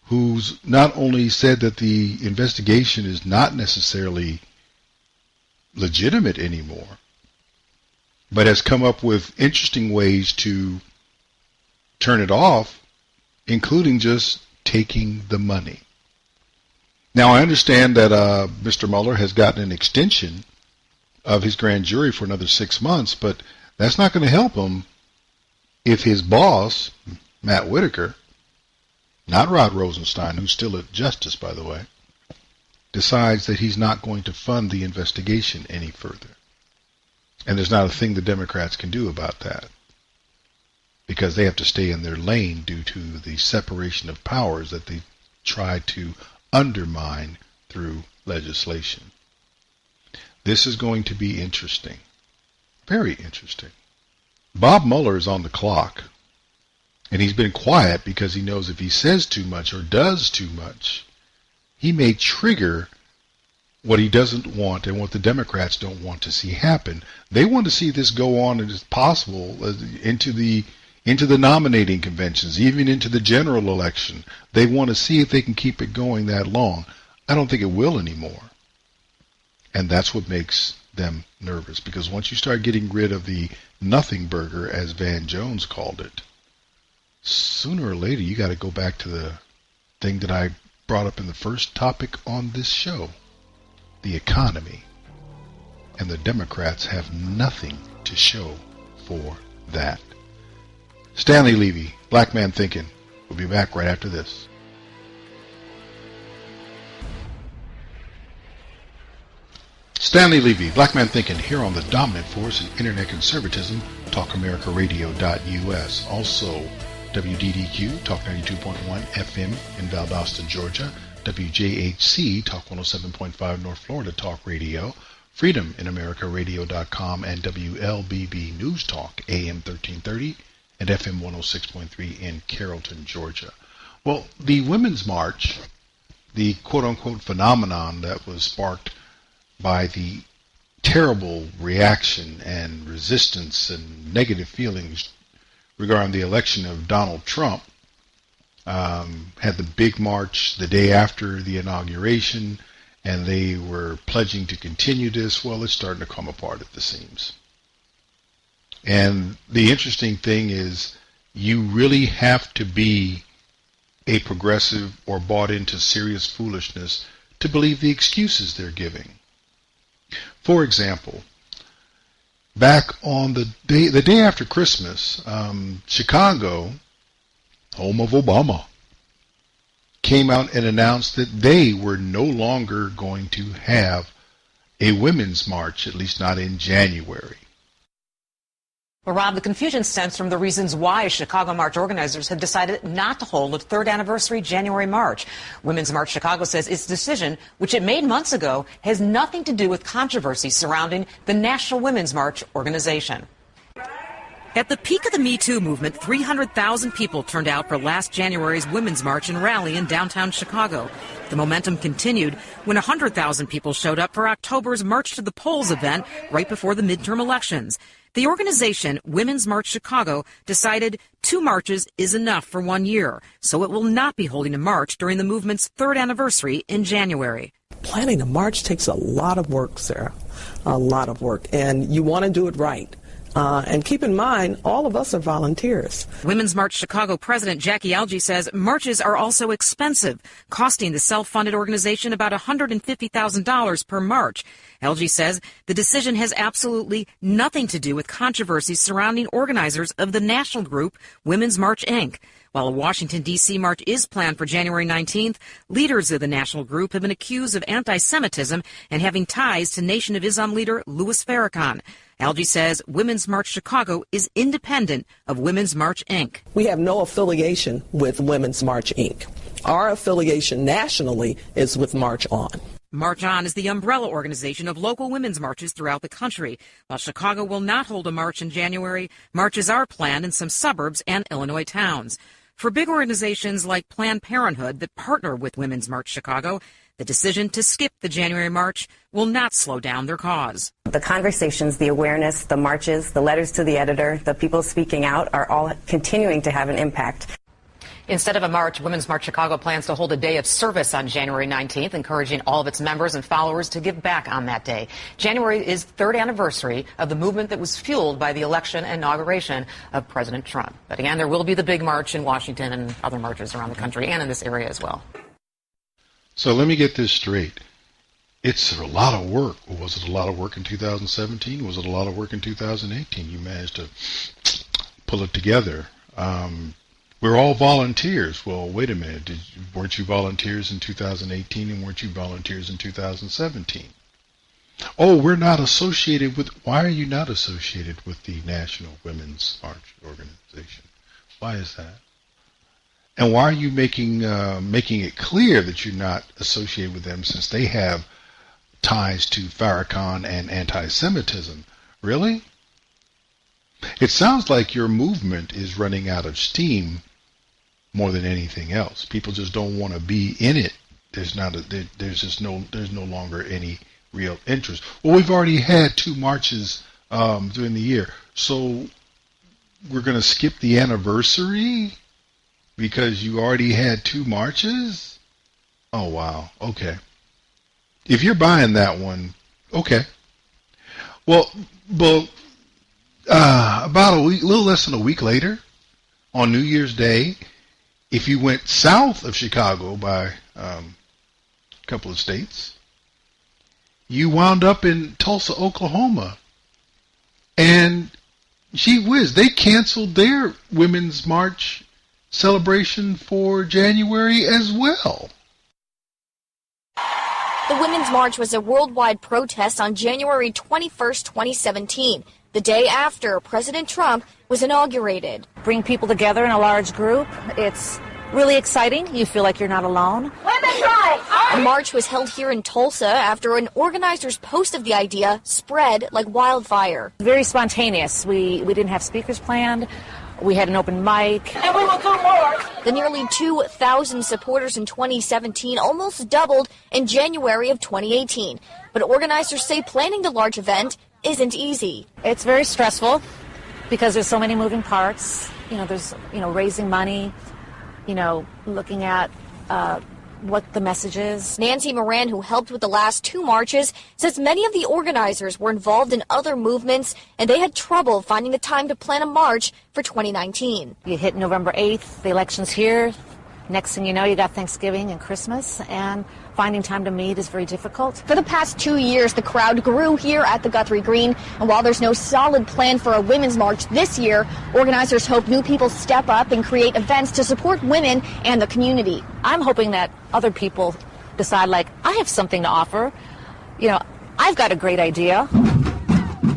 who's not only said that the investigation is not necessarily legitimate anymore, but has come up with interesting ways to turn it off, including just taking the money. Now, I understand that Mr. Mueller has gotten an extension of his grand jury for another 6 months, but that's not going to help him if his boss, Matt Whitaker, not Rod Rosenstein, who's still at Justice, by the way, decides that he's not going to fund the investigation any further. And there's not a thing the Democrats can do about that. because they have to stay in their lane due to the separation of powers that they try to undermine through legislation. This is going to be interesting. Very interesting. Bob Mueller is on the clock, and he's been quiet because he knows if he says too much or does too much, he may trigger what he doesn't want and what the Democrats don't want to see happen. They want to see this go on as possible into the nominating conventions, even into the general election. They want to see if they can keep it going that long. I don't think it will anymore. And that's what makes them nervous, because once you start getting rid of the nothing burger, as Van Jones called it, sooner or later you got to go back to the thing that I brought up in the first topic on this show, the economy. And the Democrats have nothing to show for that. Stanley Levy, Black Man Thinkin'. We'll be back right after this. Stanley Levy, Black Man Thinkin', here on the dominant force in internet conservatism, TalkAmericaRadio.us. Also, WDDQ, Talk 92.1 FM in Valdosta, Georgia. WJHC, Talk 107.5 North Florida Talk Radio. Freedom in AmericaRadio.com and WLBB News Talk, AM 1330 and FM 106.3 in Carrollton, Georgia. Well, the Women's March, the quote-unquote phenomenon that was sparked by the terrible reaction and resistance and negative feelings regarding the election of Donald Trump, had the big march the day after the inauguration, and they were pledging to continue this. Well, it's starting to come apart at the seams. And the interesting thing is, you really have to be a progressive or bought into serious foolishness to believe the excuses they're giving. For example, back on the day after Christmas, Chicago, home of Obama, came out and announced that they were no longer going to have a women's march, at least not in January.
Well, Rob, the confusion stems from the reasons why Chicago March organizers have decided not to hold a third anniversary January March. Women's March Chicago says its decision, which it made months ago, has nothing to do with controversy surrounding the National Women's March organization. At the peak of the Me Too movement, 300,000 people turned out for last January's Women's March and rally in downtown Chicago. The momentum continued when 100,000 people showed up for October's March to the Polls event right before the midterm elections. The organization, Women's March Chicago, decided 2 marches is enough for 1 year, so it will not be holding a march during the movement's 3rd anniversary in January.
Planning a march takes a lot of work, Sarah, a lot of work, and you want to do it right. And keep in mind, all of us are volunteers.
Women's March Chicago President Jackie Algie says marches are also expensive, costing the self-funded organization about $150,000 per march. Algie says the decision has absolutely nothing to do with controversies surrounding organizers of the national group Women's March, Inc. While a Washington, D.C. march is planned for January 19th, leaders of the national group have been accused of anti-Semitism and having ties to Nation of Islam leader Louis Farrakhan. Algie says Women's March Chicago is independent of Women's March, Inc.
We have no affiliation with Women's March, Inc. Our affiliation nationally is with March On.
March On is the umbrella organization of local women's marches throughout the country. While Chicago will not hold a march in January, marches are planned in some suburbs and Illinois towns. For big organizations like Planned Parenthood that partner with Women's March Chicago, the decision to skip the January march will not slow down their cause.
The conversations, the awareness, the marches, the letters to the editor, the people speaking out are all continuing to have an impact.
Instead of a march, Women's March Chicago plans to hold a day of service on January 19th, encouraging all of its members and followers to give back on that day. January is the 3rd anniversary of the movement that was fueled by the election and inauguration of President Trump. But again, there will be the big march in Washington and other marches around the country and in this area as well.
So let me get this straight. It's a lot of work. Was it a lot of work in 2017? Was it a lot of work in 2018? You managed to pull it together. We're all volunteers. Well, wait a minute. Weren't you volunteers in 2018 and weren't you volunteers in 2017? Oh, we're not associated with... Why are you not associated with the National Women's March organization? Why is that? And why are you making it clear that you're not associated with them, since they have ties to Farrakhan and anti-Semitism? Really? It sounds like your movement is running out of steam more than anything else. People just don't want to be in it. There's no longer any real interest. Well, we've already had 2 marches during the year, so we're going to skip the anniversary because you already had 2 marches? Oh, wow. Okay. If you're buying that one, okay. Well, about a little less than a week later, on New Year's Day, if you went south of Chicago by a couple of states, you wound up in Tulsa, Oklahoma. And gee whiz, they canceled their Women's March celebration for January as well.
The Women's March was a worldwide protest on January 21st, 2017, the day after President Trump was inaugurated.
Bring people together in a large group. It's really exciting. You feel like you're not alone.
Women's rights! The march was held here in Tulsa after an organizer's post of the idea spread like wildfire.
Very spontaneous. We didn't have speakers planned. We had an open mic.
And we will do more. The nearly 2,000 supporters in 2017 almost doubled in January of 2018. But organizers say planning the large event isn't easy.
It's very stressful because there's so many moving parts. There's raising money, looking at what the message is.
Nancy Moran, who helped with the last 2 marches, says many of the organizers were involved in other movements and they had trouble finding the time to plan a march for 2019.
You hit November 8th, the election's here. Next thing you know, you got Thanksgiving and Christmas, and finding time to meet is very difficult.
For the past 2 years, the crowd grew here at the Guthrie Green, and while there's no solid plan for a women's march this year, organizers hope new people step up and create events to support women and the community.
I'm hoping that other people decide, I have something to offer. I've got a great idea.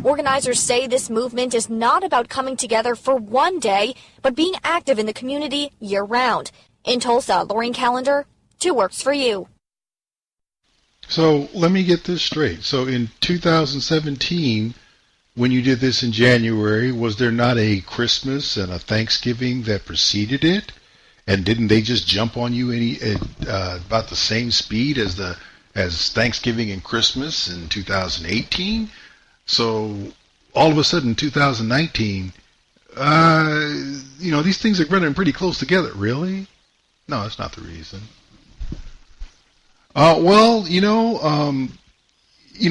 Organizers say this movement is not about coming together for one day, but being active in the community year-round. In Tulsa, Lorraine Callender, 2 Works for You.
So let me get this straight. So in 2017, when you did this in January, was there not a Christmas and a Thanksgiving that preceded it? And didn't they just jump on you about the same speed as Thanksgiving and Christmas in 2018? So all of a sudden, 2019, these things are running pretty close together. Really? No, that's not the reason.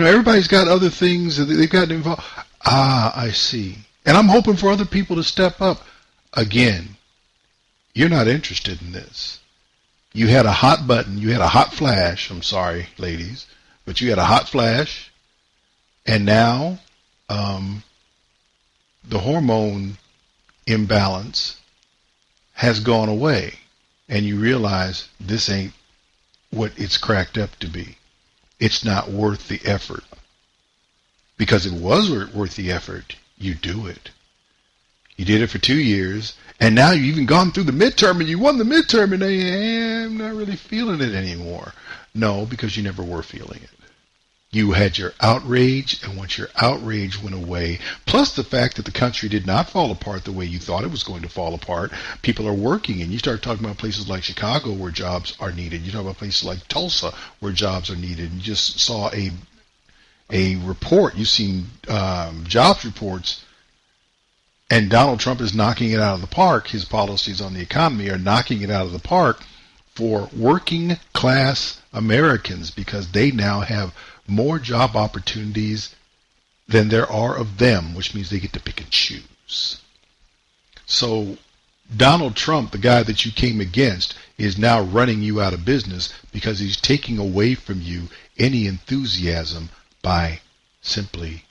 Everybody's got other things that they've gotten involved. I see. And I'm hoping for other people to step up. Again, you're not interested in this. You had a hot button. You had a hot flash. I'm sorry, ladies, but you had a hot flash. And now the hormone imbalance has gone away. And you realize this ain't what it's cracked up to be. It's not worth the effort. Because it was worth the effort, you do it. You did it for 2 years, and now you've even gone through the midterm, and you won the midterm, and I'm not really feeling it anymore. No, because you never were feeling it. You had your outrage, and once your outrage went away, plus the fact that the country did not fall apart the way you thought it was going to fall apart, people are working, and you start talking about places like Chicago where jobs are needed. You talk about places like Tulsa where jobs are needed. You just saw a report. You've seen jobs reports, and Donald Trump is knocking it out of the park. His policies on the economy are knocking it out of the park for working class Americans because they now have more job opportunities than there are of them, which means they get to pick and choose. So Donald Trump, the guy that you came against, is now running you out of business because he's taking away from you any enthusiasm by simply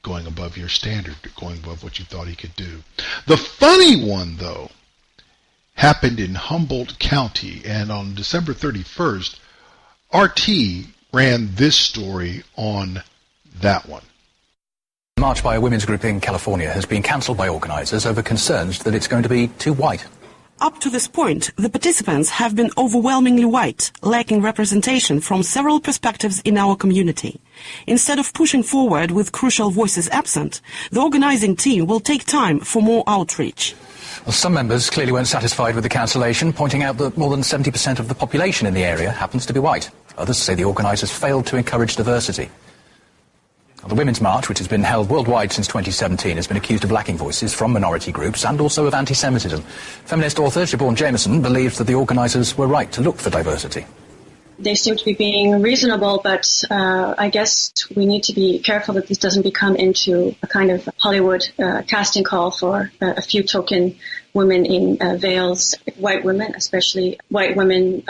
going above your standard, going above what you thought he could do. The funny one, though, happened in Humboldt County, and on December 31st, RT ran this story on that one.
march by a women's group in California has been cancelled by organisers over concerns that it's going to be too white.
Up to this point, the participants have been overwhelmingly white, lacking representation from several perspectives in our community. Instead of pushing forward with crucial voices absent, the organising team will take time for more outreach.
Well, some members clearly weren't satisfied with the cancellation, pointing out that more than 70% of the population in the area happens to be white. Others say the organisers failed to encourage diversity. The Women's March, which has been held worldwide since 2017, has been accused of lacking voices from minority groups and also of anti-Semitism. Feminist author Siobhan Jameson believes that the organisers were right to look for diversity.
They seem to be being reasonable, but I guess we need to be careful that this doesn't become into a kind of Hollywood casting call for a few token women in veils. White women, especially white women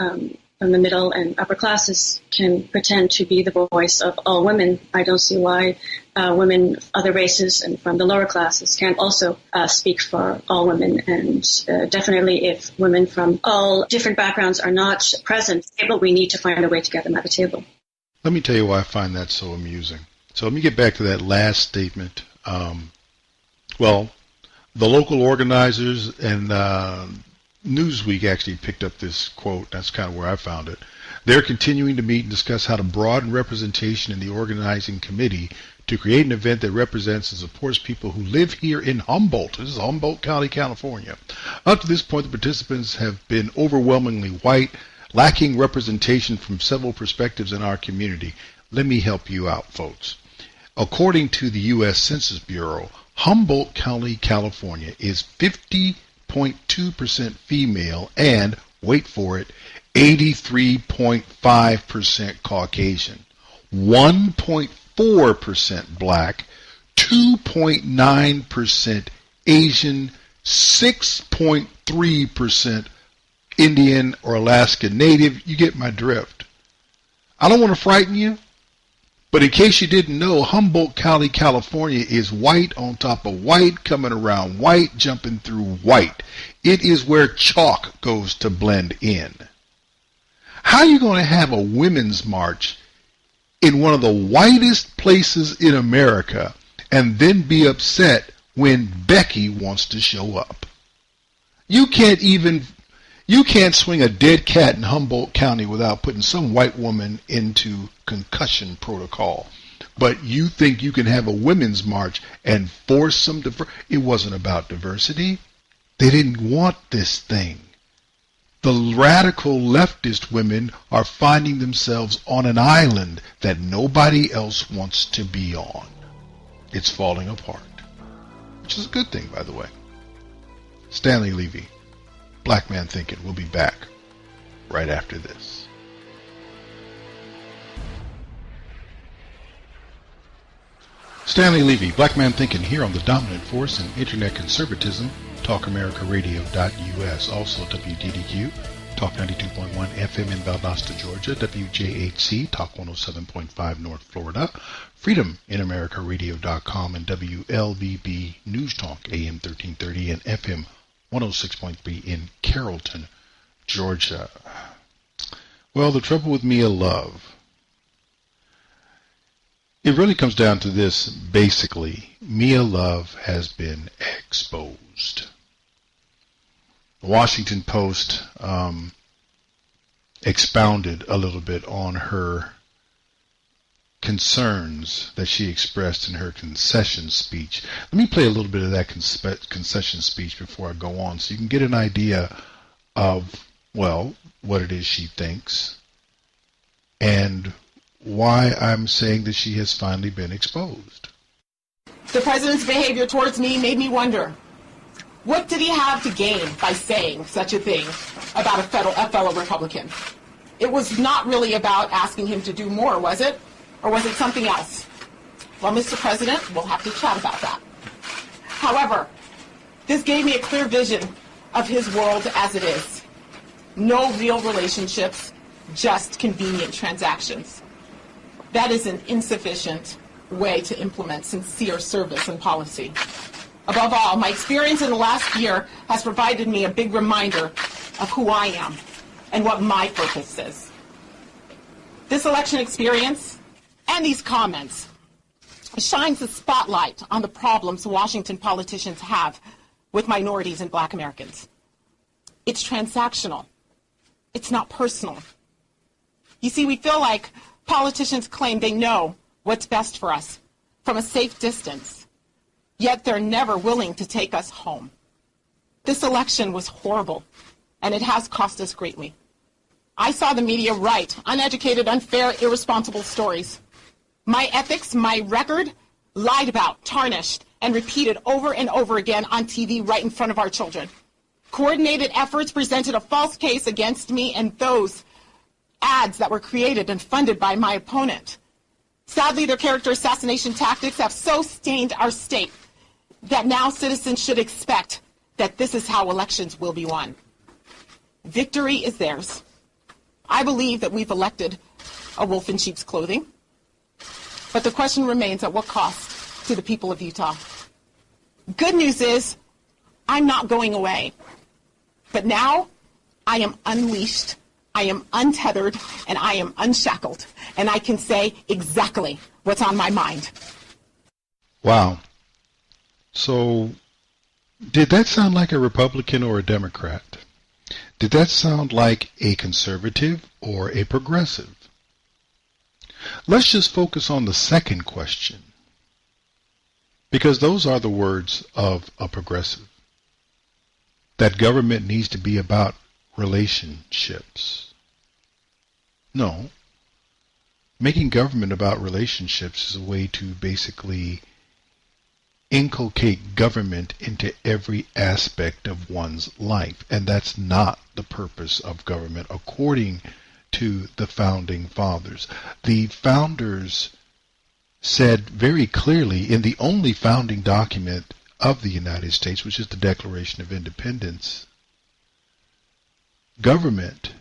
from the middle and upper classes, can pretend to be the voice of all women. I don't see why women of other races and from the lower classes can't also speak for all women. And definitely if women from all different backgrounds are not present, we need to find a way to get them at the table.
Let me tell you why I find that so amusing. So let me get back to that last statement. Well, the local organizers and Newsweek actually picked up this quote. That's kind of where I found it. They're continuing to meet and discuss how to broaden representation in the organizing committee to create an event that represents and supports people who live here in Humboldt. This is Humboldt County, California. Up to this point, the participants have been overwhelmingly white, lacking representation from several perspectives in our community. Let me help you out, folks. According to the U.S. Census Bureau, Humboldt County, California is 50.2% female and, wait for it, 83.5% Caucasian, 1.4% black, 2.9% Asian, 6.3% Indian or Alaska Native. You get my drift. I don't want to frighten you, but in case you didn't know, Humboldt County, California is white on top of white, coming around white, jumping through white. It is where chalk goes to blend in. How are you going to have a women's march in one of the whitest places in America and then be upset when Becky wants to show up? You can't swing a dead cat in Humboldt County without putting some white woman into concussion protocol. But you think you can have a women's march and force some diversity? It wasn't about diversity. They didn't want this thing. The radical leftist women are finding themselves on an island that nobody else wants to be on. It's falling apart, which is a good thing, by the way. Stanley Levy, Black Man Thinkin', will be back right after this. Stanley Levy, Black Man Thinkin', here on the dominant force in internet conservatism, TalkAmericaRadio.us, also WDDQ, Talk 92.1 FM in Valdosta, Georgia, WJHC, Talk 107.5 North Florida, FreedomInAmericaRadio.com, and WLBB News Talk, AM 1330 and FM 106.3 in Carrollton, Georgia. Well, the trouble with Mia Love, it really comes down to this, basically. Mia Love has been exposed. The Washington Post expounded a little bit on her concerns that she expressed in her concession speech. Let me play a little bit of that concession speech before I go on so you can get an idea of, well, what it is she thinks and why I'm saying that she has finally been exposed.
The president's behavior towards me made me wonder, what did he have to gain by saying such a thing about a fellow Republican? It was not really about asking him to do more, was it? Or was it something else? Well, Mr. President, we'll have to chat about that. However, this gave me a clear vision of his world as it is. No real relationships, just convenient transactions. That is an insufficient way to implement sincere service and policy. Above all, my experience in the last year has provided me a big reminder of who I am and what my purpose is. This election experience and these comments shines a spotlight on the problems Washington politicians have with minorities and black Americans. It's transactional. It's not personal. You see, we feel like politicians claim they know what's best for us from a safe distance, yet they're never willing to take us home. This election was horrible, and it has cost us greatly. I saw the media write uneducated, unfair, irresponsible stories. My ethics, my record, lied about, tarnished, and repeated over and over again on TV right in front of our children. Coordinated efforts presented a false case against me and those ads that were created and funded by my opponent. Sadly, their character assassination tactics have so stained our state that now citizens should expect that this is how elections will be won. Victory is theirs. I believe that we've elected a wolf in sheep's clothing. But the question remains, at what cost to the people of Utah? Good news is, I'm not going away. But now, I am unleashed, I am untethered, and I am unshackled. And I can say exactly what's on my mind.
Wow. So, did that sound like a Republican or a Democrat? Did that sound like a conservative or a progressive? Let's just focus on the second question, because those are the words of a progressive. That government needs to be about relationships. No. Making government about relationships is a way to basically inculcate government into every aspect of one's life, and that's not the purpose of government according to the founding fathers. The founders said very clearly in the only founding document of the United States, which is the Declaration of Independence, government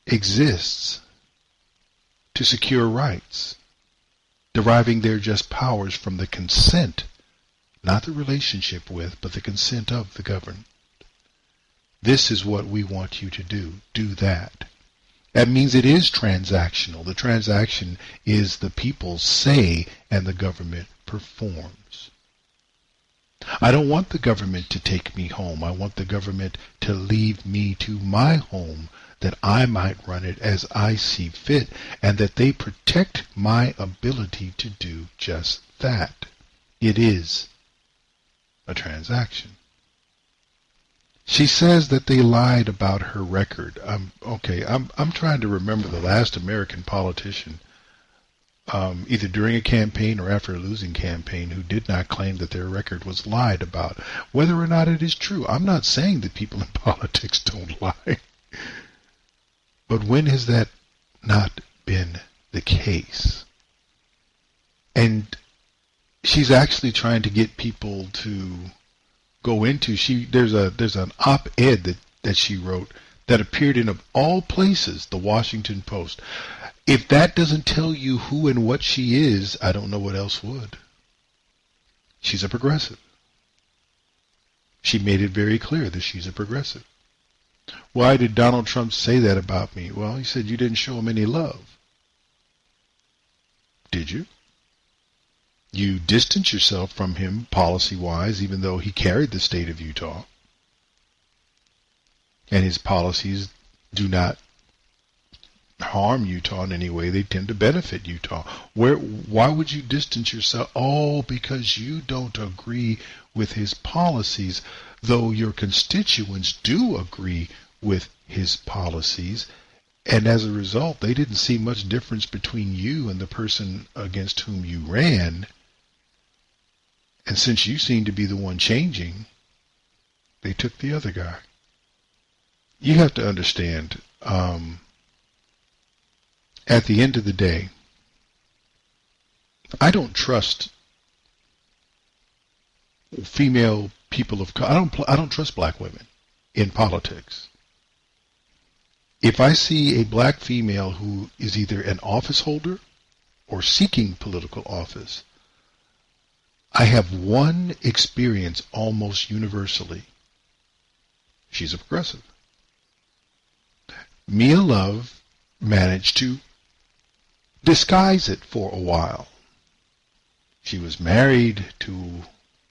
exists to secure rights, deriving their just powers from the consent, not the relationship with, but the consent of the governed. This is what we want you to do. Do that. That means it is transactional. The transaction is the people say and the government performs. I don't want the government to take me home. I want the government to leave me to my home, that I might run it as I see fit, and that they protect my ability to do just that. It is a transaction. She says that they lied about her record. I'm trying to remember the last American politician, either during a campaign or after a losing campaign, who did not claim that their record was lied about. Whether or not it is true, I'm not saying that people in politics don't lie. But when has that not been the case? And she's actually trying to get people to go into, there's an op-ed that she wrote that appeared in, of all places, the Washington Post. If that doesn't tell you who and what she is, I don't know what else would. She's a progressive. She made it very clear that she's a progressive. Why did Donald Trump say that about me? Well, he said you didn't show him any love. Did you? You distance yourself from him policy-wise, even though he carried the state of Utah. And his policies do not harm Utah in any way. They tend to benefit Utah. Why would you distance yourself? Oh, because you don't agree with his policies, though your constituents do agree with his policies. And as a result, they didn't see much difference between you and the person against whom you ran. And since you seem to be the one changing, they took the other guy. You have to understand, at the end of the day, I don't trust female people of color. I don't trust black women in politics. If I see a black female who is either an office holder or seeking political office, I have one experience almost universally. She's a progressive. Mia Love managed to disguise it for a while. She was married to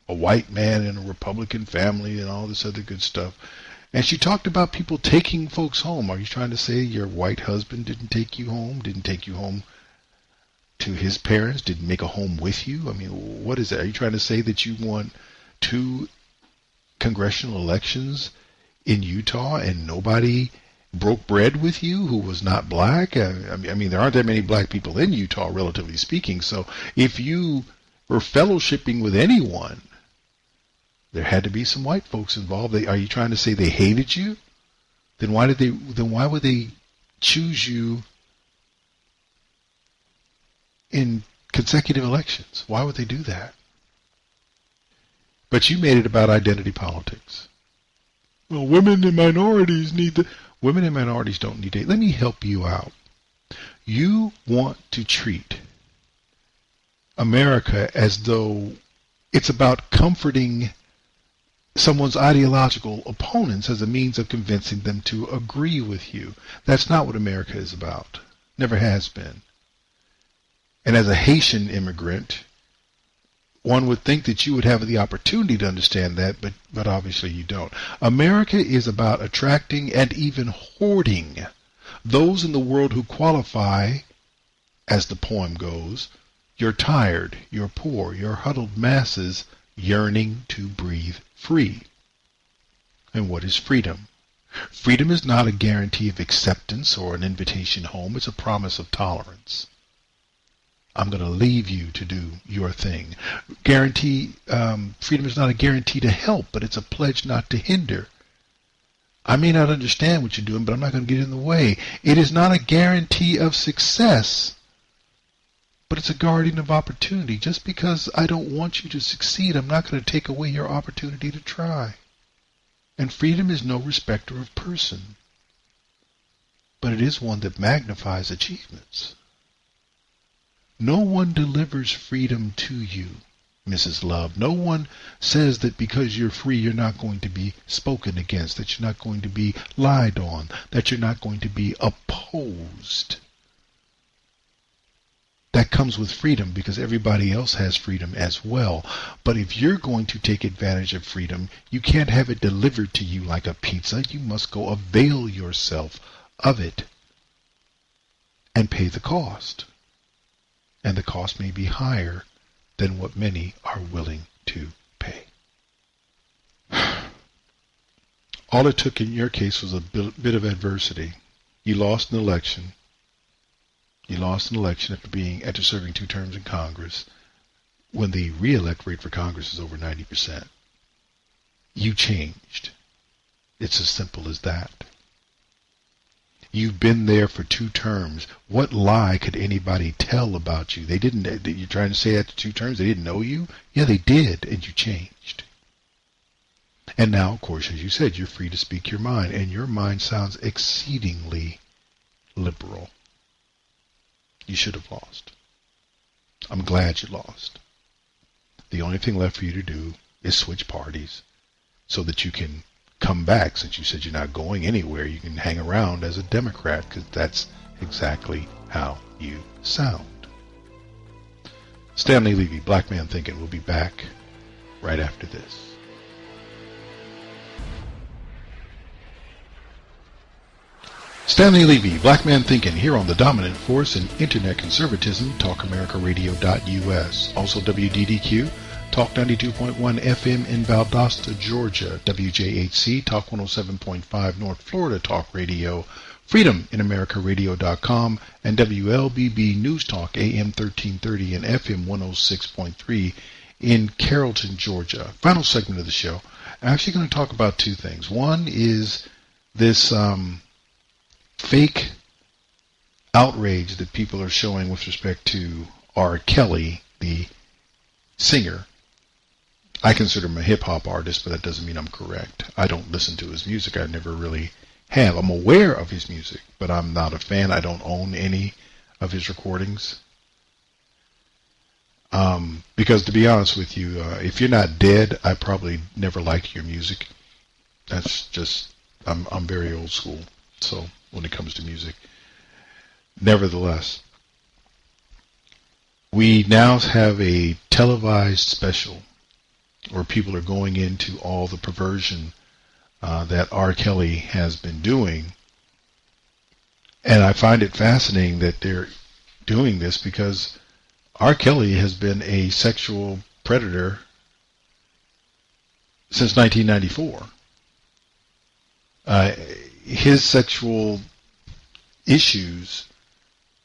a white man in a Republican family and all this other good stuff. And she talked about people taking folks home. Are you trying to say your white husband didn't take you home? Didn't take you home to his parents? Didn't make a home with you? I mean, what is that? Are you trying to say that you want 2 congressional elections in Utah and nobody broke bread with you who was not black? I mean, there aren't that many black people in Utah, relatively speaking. So if you were fellowshipping with anyone, there had to be some white folks involved. Are you trying to say they hated you? Then why would they choose you in consecutive elections? Why would they do that? But you made it about identity politics. Well, women and minorities women and minorities don't need to. Let me help you out. You want to treat America as though it's about comforting someone's ideological opponents as a means of convincing them to agree with you. That's not what America is about. Never has been. And as a Haitian immigrant, one would think that you would have the opportunity to understand that, but obviously you don't. America is about attracting and even hoarding those in the world who qualify, as the poem goes, you're tired, you're poor, you're huddled masses yearning to breathe free. And what is freedom? Freedom is not a guarantee of acceptance or an invitation home. It's a promise of tolerance. I'm going to leave you to do your thing. Freedom is not a guarantee to help, but it's a pledge not to hinder. I may not understand what you're doing, but I'm not going to get in the way. It is not a guarantee of success, but it's a guardian of opportunity. Just because I don't want you to succeed, I'm not going to take away your opportunity to try. And freedom is no respecter of person, but it is one that magnifies achievements. No one delivers freedom to you, Mrs. Love. No one says that because you're free, you're not going to be spoken against, that you're not going to be lied on, that you're not going to be opposed. That comes with freedom because everybody else has freedom as well. But if you're going to take advantage of freedom, you can't have it delivered to you like a pizza. You must go avail yourself of it and pay the cost. And the cost may be higher than what many are willing to pay. All it took in your case was a bit of adversity. You lost an election. You lost an election after serving 2 terms in Congress, when the re-elect rate for Congress is over 90%. You changed. It's as simple as that. You've been there for 2 terms. What lie could anybody tell about you? They didn't. You're trying to say after 2 terms they didn't know you? Yeah, they did, and you changed. And now, of course, as you said, you're free to speak your mind, and your mind sounds exceedingly liberal. You should have lost. I'm glad you lost. The only thing left for you to do is switch parties so that you can come back. Since you said you're not going anywhere, you can hang around as a Democrat, because that's exactly how you sound. Stanley Levy, Black Man Thinkin', will be back right after this. Stanley Levy, Black Man Thinkin', here on the dominant force in internet conservatism, TalkAmericaRadio.us. Also WDDQ, Talk 92.1 FM in Valdosta, Georgia. WJHC, Talk 107.5 North Florida Talk Radio. FreedomInAmericaRadio.com. And WLBB News Talk, AM 1330 and FM 106.3 in Carrollton, Georgia. Final segment of the show. I'm actually going to talk about 2 things. One is this fake outrage that people are showing with respect to R. Kelly, the singer. I consider him a hip-hop artist, but that doesn't mean I'm correct. I don't listen to his music. I never really have. I'm aware of his music, but I'm not a fan. I don't own any of his recordings. Because to be honest with you, if you're not dead, I probably never liked your music. That's just, I'm very old school. So when it comes to music. Nevertheless, We now have a televised special where people are going into all the perversion that R. Kelly has been doing. And I find it fascinating that they're doing this because R. Kelly has been a sexual predator since 1994. His sexual issues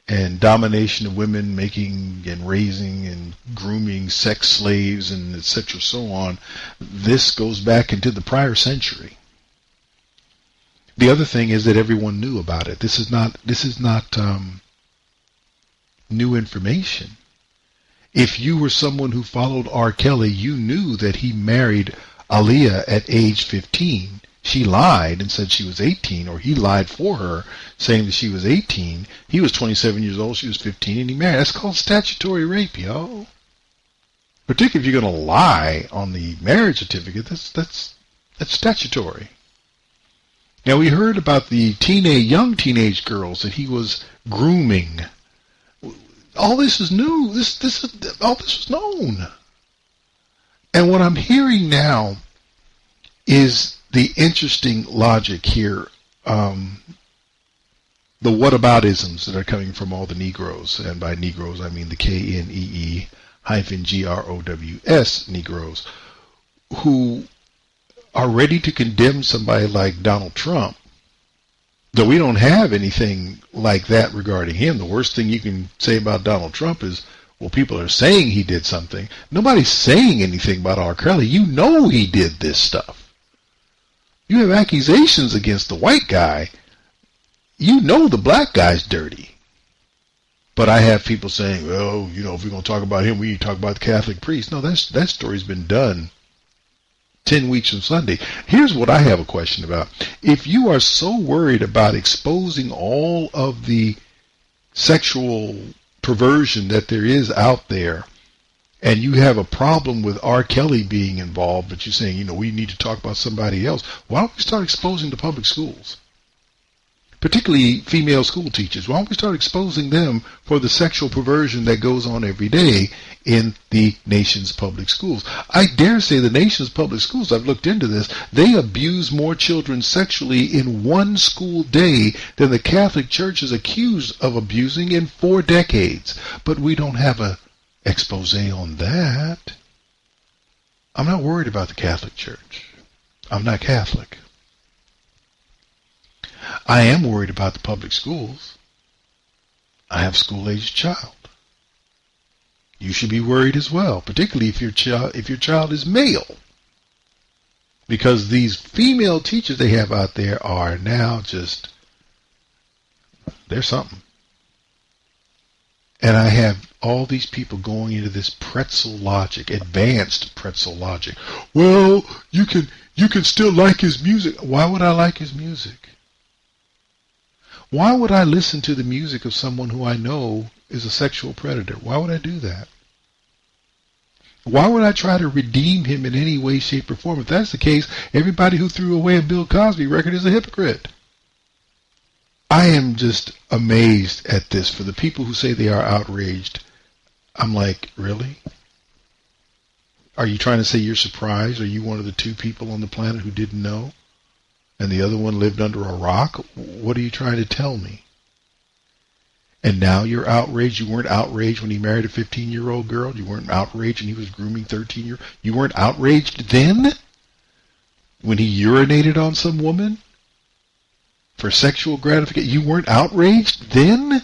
and domination of women, making and raising and grooming sex slaves and etc. so on, this goes back into the prior century. The other thing is that everyone knew about it. This is not new information. If you were someone who followed R. Kelly, you knew that he married Aaliyah at age 15. She lied and said she was 18, or he lied for her saying that she was 18. He was 27 years old, she was 15, and he married. That's called statutory rape, yo. Particularly if you're going to lie on the marriage certificate, that's statutory. Now, we heard about the young teenage girls that he was grooming. All this is new. All this was known. And what I'm hearing now is the interesting logic here, the whataboutisms that are coming from all the Negroes, and by Negroes I mean the KNEE-GROWS Negroes, who are ready to condemn somebody like Donald Trump. Though we don't have anything like that regarding him. The worst thing you can say about Donald Trump is, well, people are saying he did something. Nobody's saying anything about R. Kelly. You know he did this stuff. You have accusations against the white guy. You know the black guy's dirty. But I have people saying, well, if we're going to talk about him, we need to talk about the Catholic priest. No, that story's been done 10 weeks from Sunday. Here's what I have a question about. If you are so worried about exposing all of the sexual perversion that there is out there, and you have a problem with R. Kelly being involved, but you're saying, we need to talk about somebody else, why don't we start exposing the public schools? Particularly female school teachers. Why don't we start exposing them for the sexual perversion that goes on every day in the nation's public schools? I dare say the nation's public schools, I've looked into this, they abuse more children sexually in one school day than the Catholic Church is accused of abusing in 4 decades. But we don't have a expose on that. I'm not worried about the Catholic Church. I'm not Catholic. I am worried about the public schools. I have a school-aged child. You should be worried as well, particularly if your child is male. Because these female teachers they have out there are now they're something. And I have all these people going into this pretzel logic, advanced pretzel logic. Well, you can still like his music. Why would I like his music? Why would I listen to the music of someone who I know is a sexual predator? Why would I do that? Why would I try to redeem him in any way, shape, or form? If that's the case, everybody who threw away a Bill Cosby record is a hypocrite. I am just amazed at this. For the people who say they are outraged, I'm like, really? Are you trying to say you're surprised? Are you one of the 2 people on the planet who didn't know? And the other one lived under a rock? What are you trying to tell me? And now you're outraged? You weren't outraged when he married a 15-year-old girl? You weren't outraged when he was grooming 13-year-olds? You weren't outraged then? When he urinated on some woman? For sexual gratification? You weren't outraged then?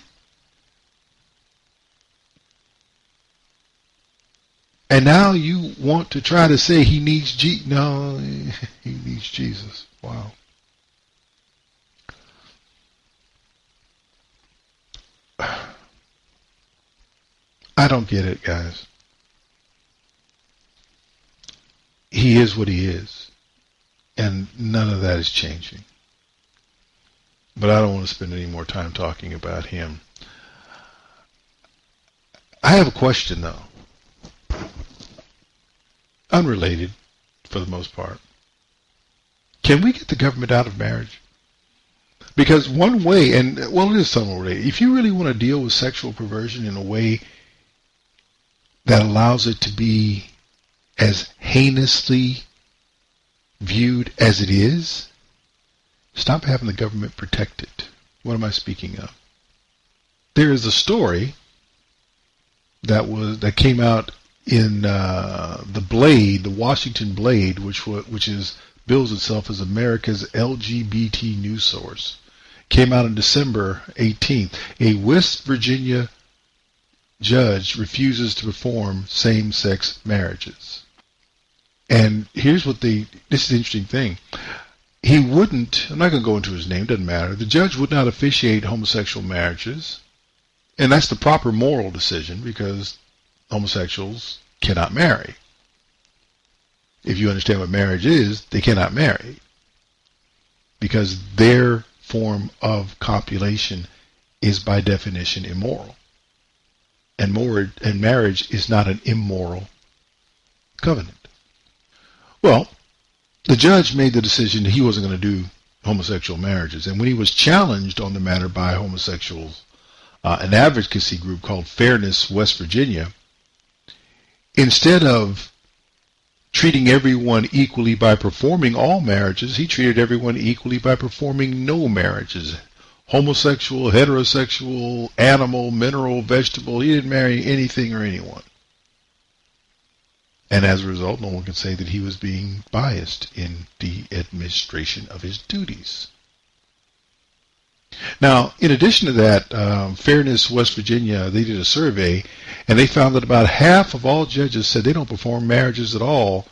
And now you want to try to say he needs Jesus. No, he needs Jesus. Wow. I don't get it, guys. He is what he is. And none of that is changing. But I don't want to spend any more time talking about him. I have a question, though. Unrelated, for the most part. Can we get the government out of marriage? Because one way, and well, it is somewhat related. If you really want to deal with sexual perversion in a way that allows it to be as heinously viewed as it is, stop having the government protect it. What am I speaking of? There is a story that came out in the Blade, the Washington Blade, which bills itself as America's LGBT news source. Came out on December 18th. A West Virginia judge refuses to perform same-sex marriages. And here's this is the interesting thing. He wouldn't, I'm not going to go into his name, doesn't matter. The judge would not officiate homosexual marriages. And that's the proper moral decision, because homosexuals cannot marry. If you understand what marriage is, they cannot marry, because their form of copulation is by definition immoral. And marriage is not an immoral covenant. Well, the judge made the decision that he wasn't going to do homosexual marriages. And when he was challenged on the matter by homosexuals, an advocacy group called Fairness West Virginia, instead of treating everyone equally by performing all marriages, he treated everyone equally by performing no marriages. Homosexual, heterosexual, animal, mineral, vegetable, he didn't marry anything or anyone. And as a result, no one can say that he was being biased in the administration of his duties. Now, in addition to that, Fairness West Virginia, they did a survey, and they found that about half of all judges said they don't perform marriages at all,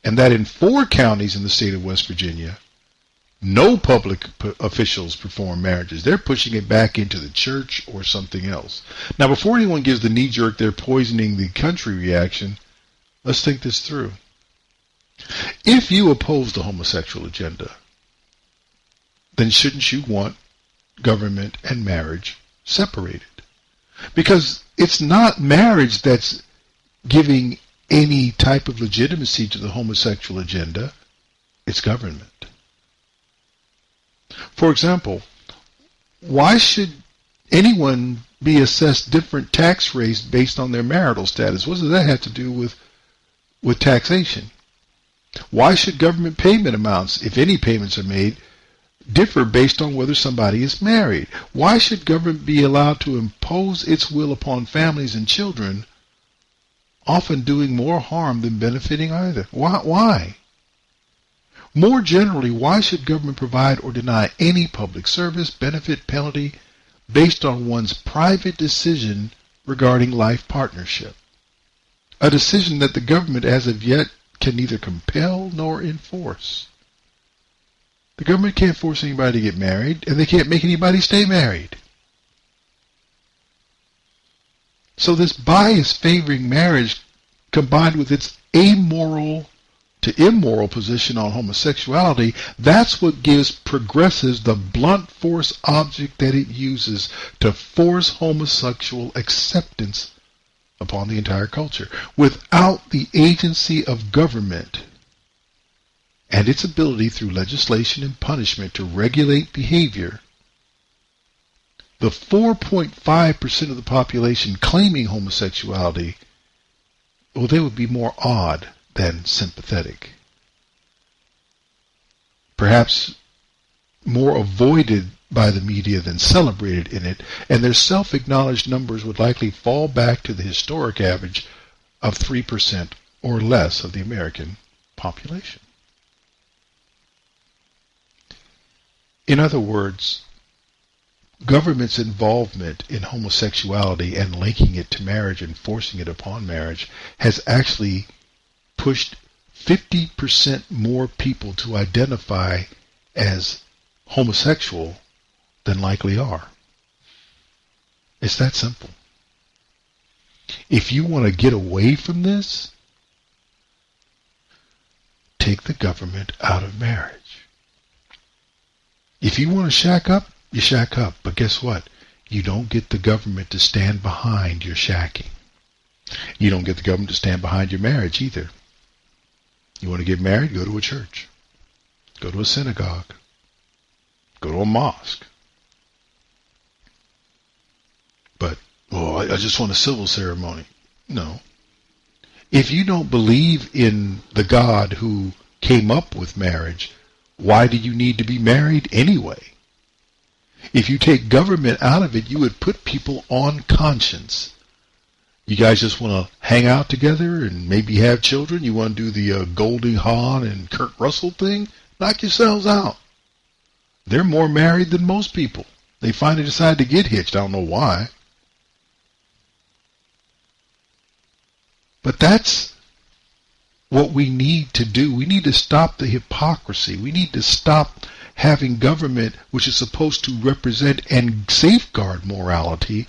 and that in 4 counties in the state of West Virginia, no public officials perform marriages. They're pushing it back into the church or something else. Now, before anyone gives the knee-jerk, they're poisoning the country reaction, let's think this through. If you oppose the homosexual agenda, then shouldn't you want government and marriage separated? Because it's not marriage that's giving any type of legitimacy to the homosexual agenda, it's government. For example, why should anyone be assessed different tax rates based on their marital status? What does that have to do with taxation? Why should government payment amounts, if any payments are made, differ based on whether somebody is married? Why should government be allowed to impose its will upon families and children, often doing more harm than benefiting either? Why? More generally, why should government provide or deny any public service, benefit, penalty based on one's private decision regarding life partnership? A decision that the government as of yet can neither compel nor enforce. The government can't force anybody to get married, and they can't make anybody stay married. So this bias favoring marriage, combined with its amoral to immoral position on homosexuality, that's what gives progressives the blunt force object that it uses to force homosexual acceptance upon the entire culture. Without the agency of government and its ability through legislation and punishment to regulate behavior, the 4.5% of the population claiming homosexuality, well, they would be more odd than sympathetic. Perhaps more avoided by the media than celebrated in it, and their self-acknowledged numbers would likely fall back to the historic average of 3% or less of the American population. In other words, government's involvement in homosexuality and linking it to marriage and forcing it upon marriage has actually pushed 50% more people to identify as homosexual than likely are. It's that simple. If you want to get away from this, take the government out of marriage. If you want to shack up, you shack up. But guess what? You don't get the government to stand behind your shacking. You don't get the government to stand behind your marriage either. You want to get married? Go to a church. Go to a synagogue. Go to a mosque. But, I just want a civil ceremony. No, If you don't believe in the God who came up with marriage, why do you need to be married anyway? If you take government out of it, you would put people on conscience. You guys just want to hang out together and maybe have children? You want to do the Goldie Hawn and Kurt Russell thing? Knock yourselves out. They're more married than most people. They finally decide to get hitched. I don't know why. But that's what we need to do. We need to stop the hypocrisy. We need to stop having government, which is supposed to represent and safeguard morality,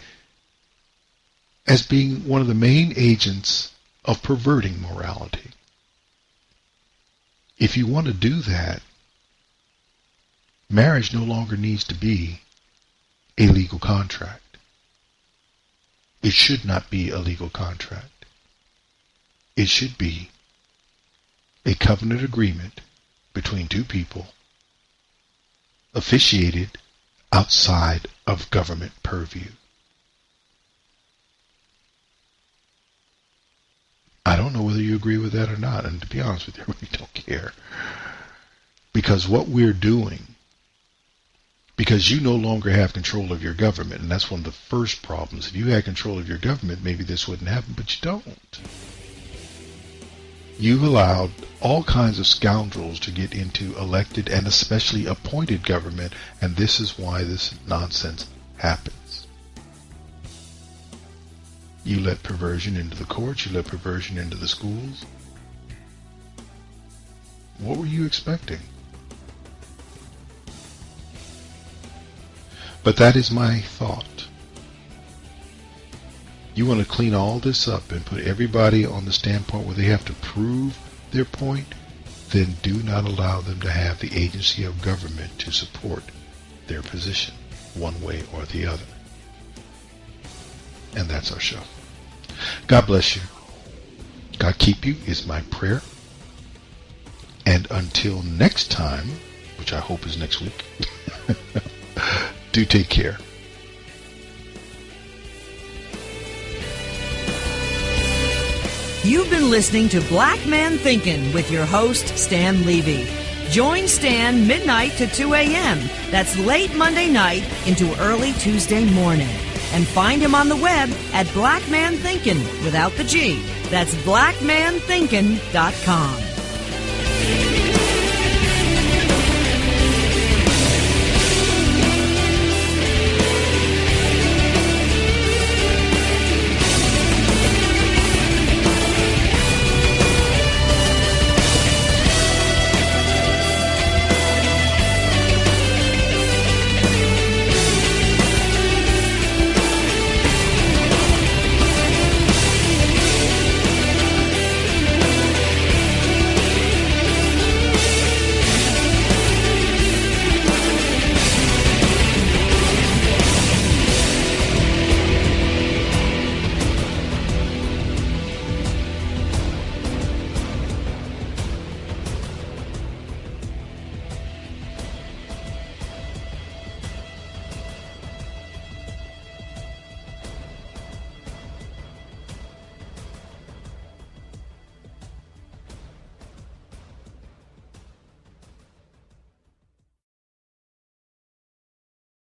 as being one of the main agents of perverting morality. If you want to do that, marriage no longer needs to be a legal contract. It should not be a legal contract. It should be a covenant agreement between two people, officiated outside of government purview. I don't know whether you agree with that or not, and to be honest with you, I really don't care. Because what we're doing, because you no longer have control of your government, and that's one of the first problems. If you had control of your government, maybe this wouldn't happen, but you don't. You've allowed all kinds of scoundrels to get into elected and especially appointed government, and this is why this nonsense happens. You let perversion into the courts, you let perversion into the schools. What were you expecting? But that is my thought. You want to clean all this up and put everybody on the standpoint where they have to prove their point, then do not allow them to have the agency of government to support their position one way or the other. And that's our show. God bless you. God keep you is my prayer. And until next time, which I hope is next week, do take care.
You've been listening to Black Man Thinkin' with your host, Stan Levy. Join Stan midnight to 2 a.m. That's late Monday night into early Tuesday morning. And find him on the web at Black Man Thinkin' without the G. That's blackmanthinkin.com.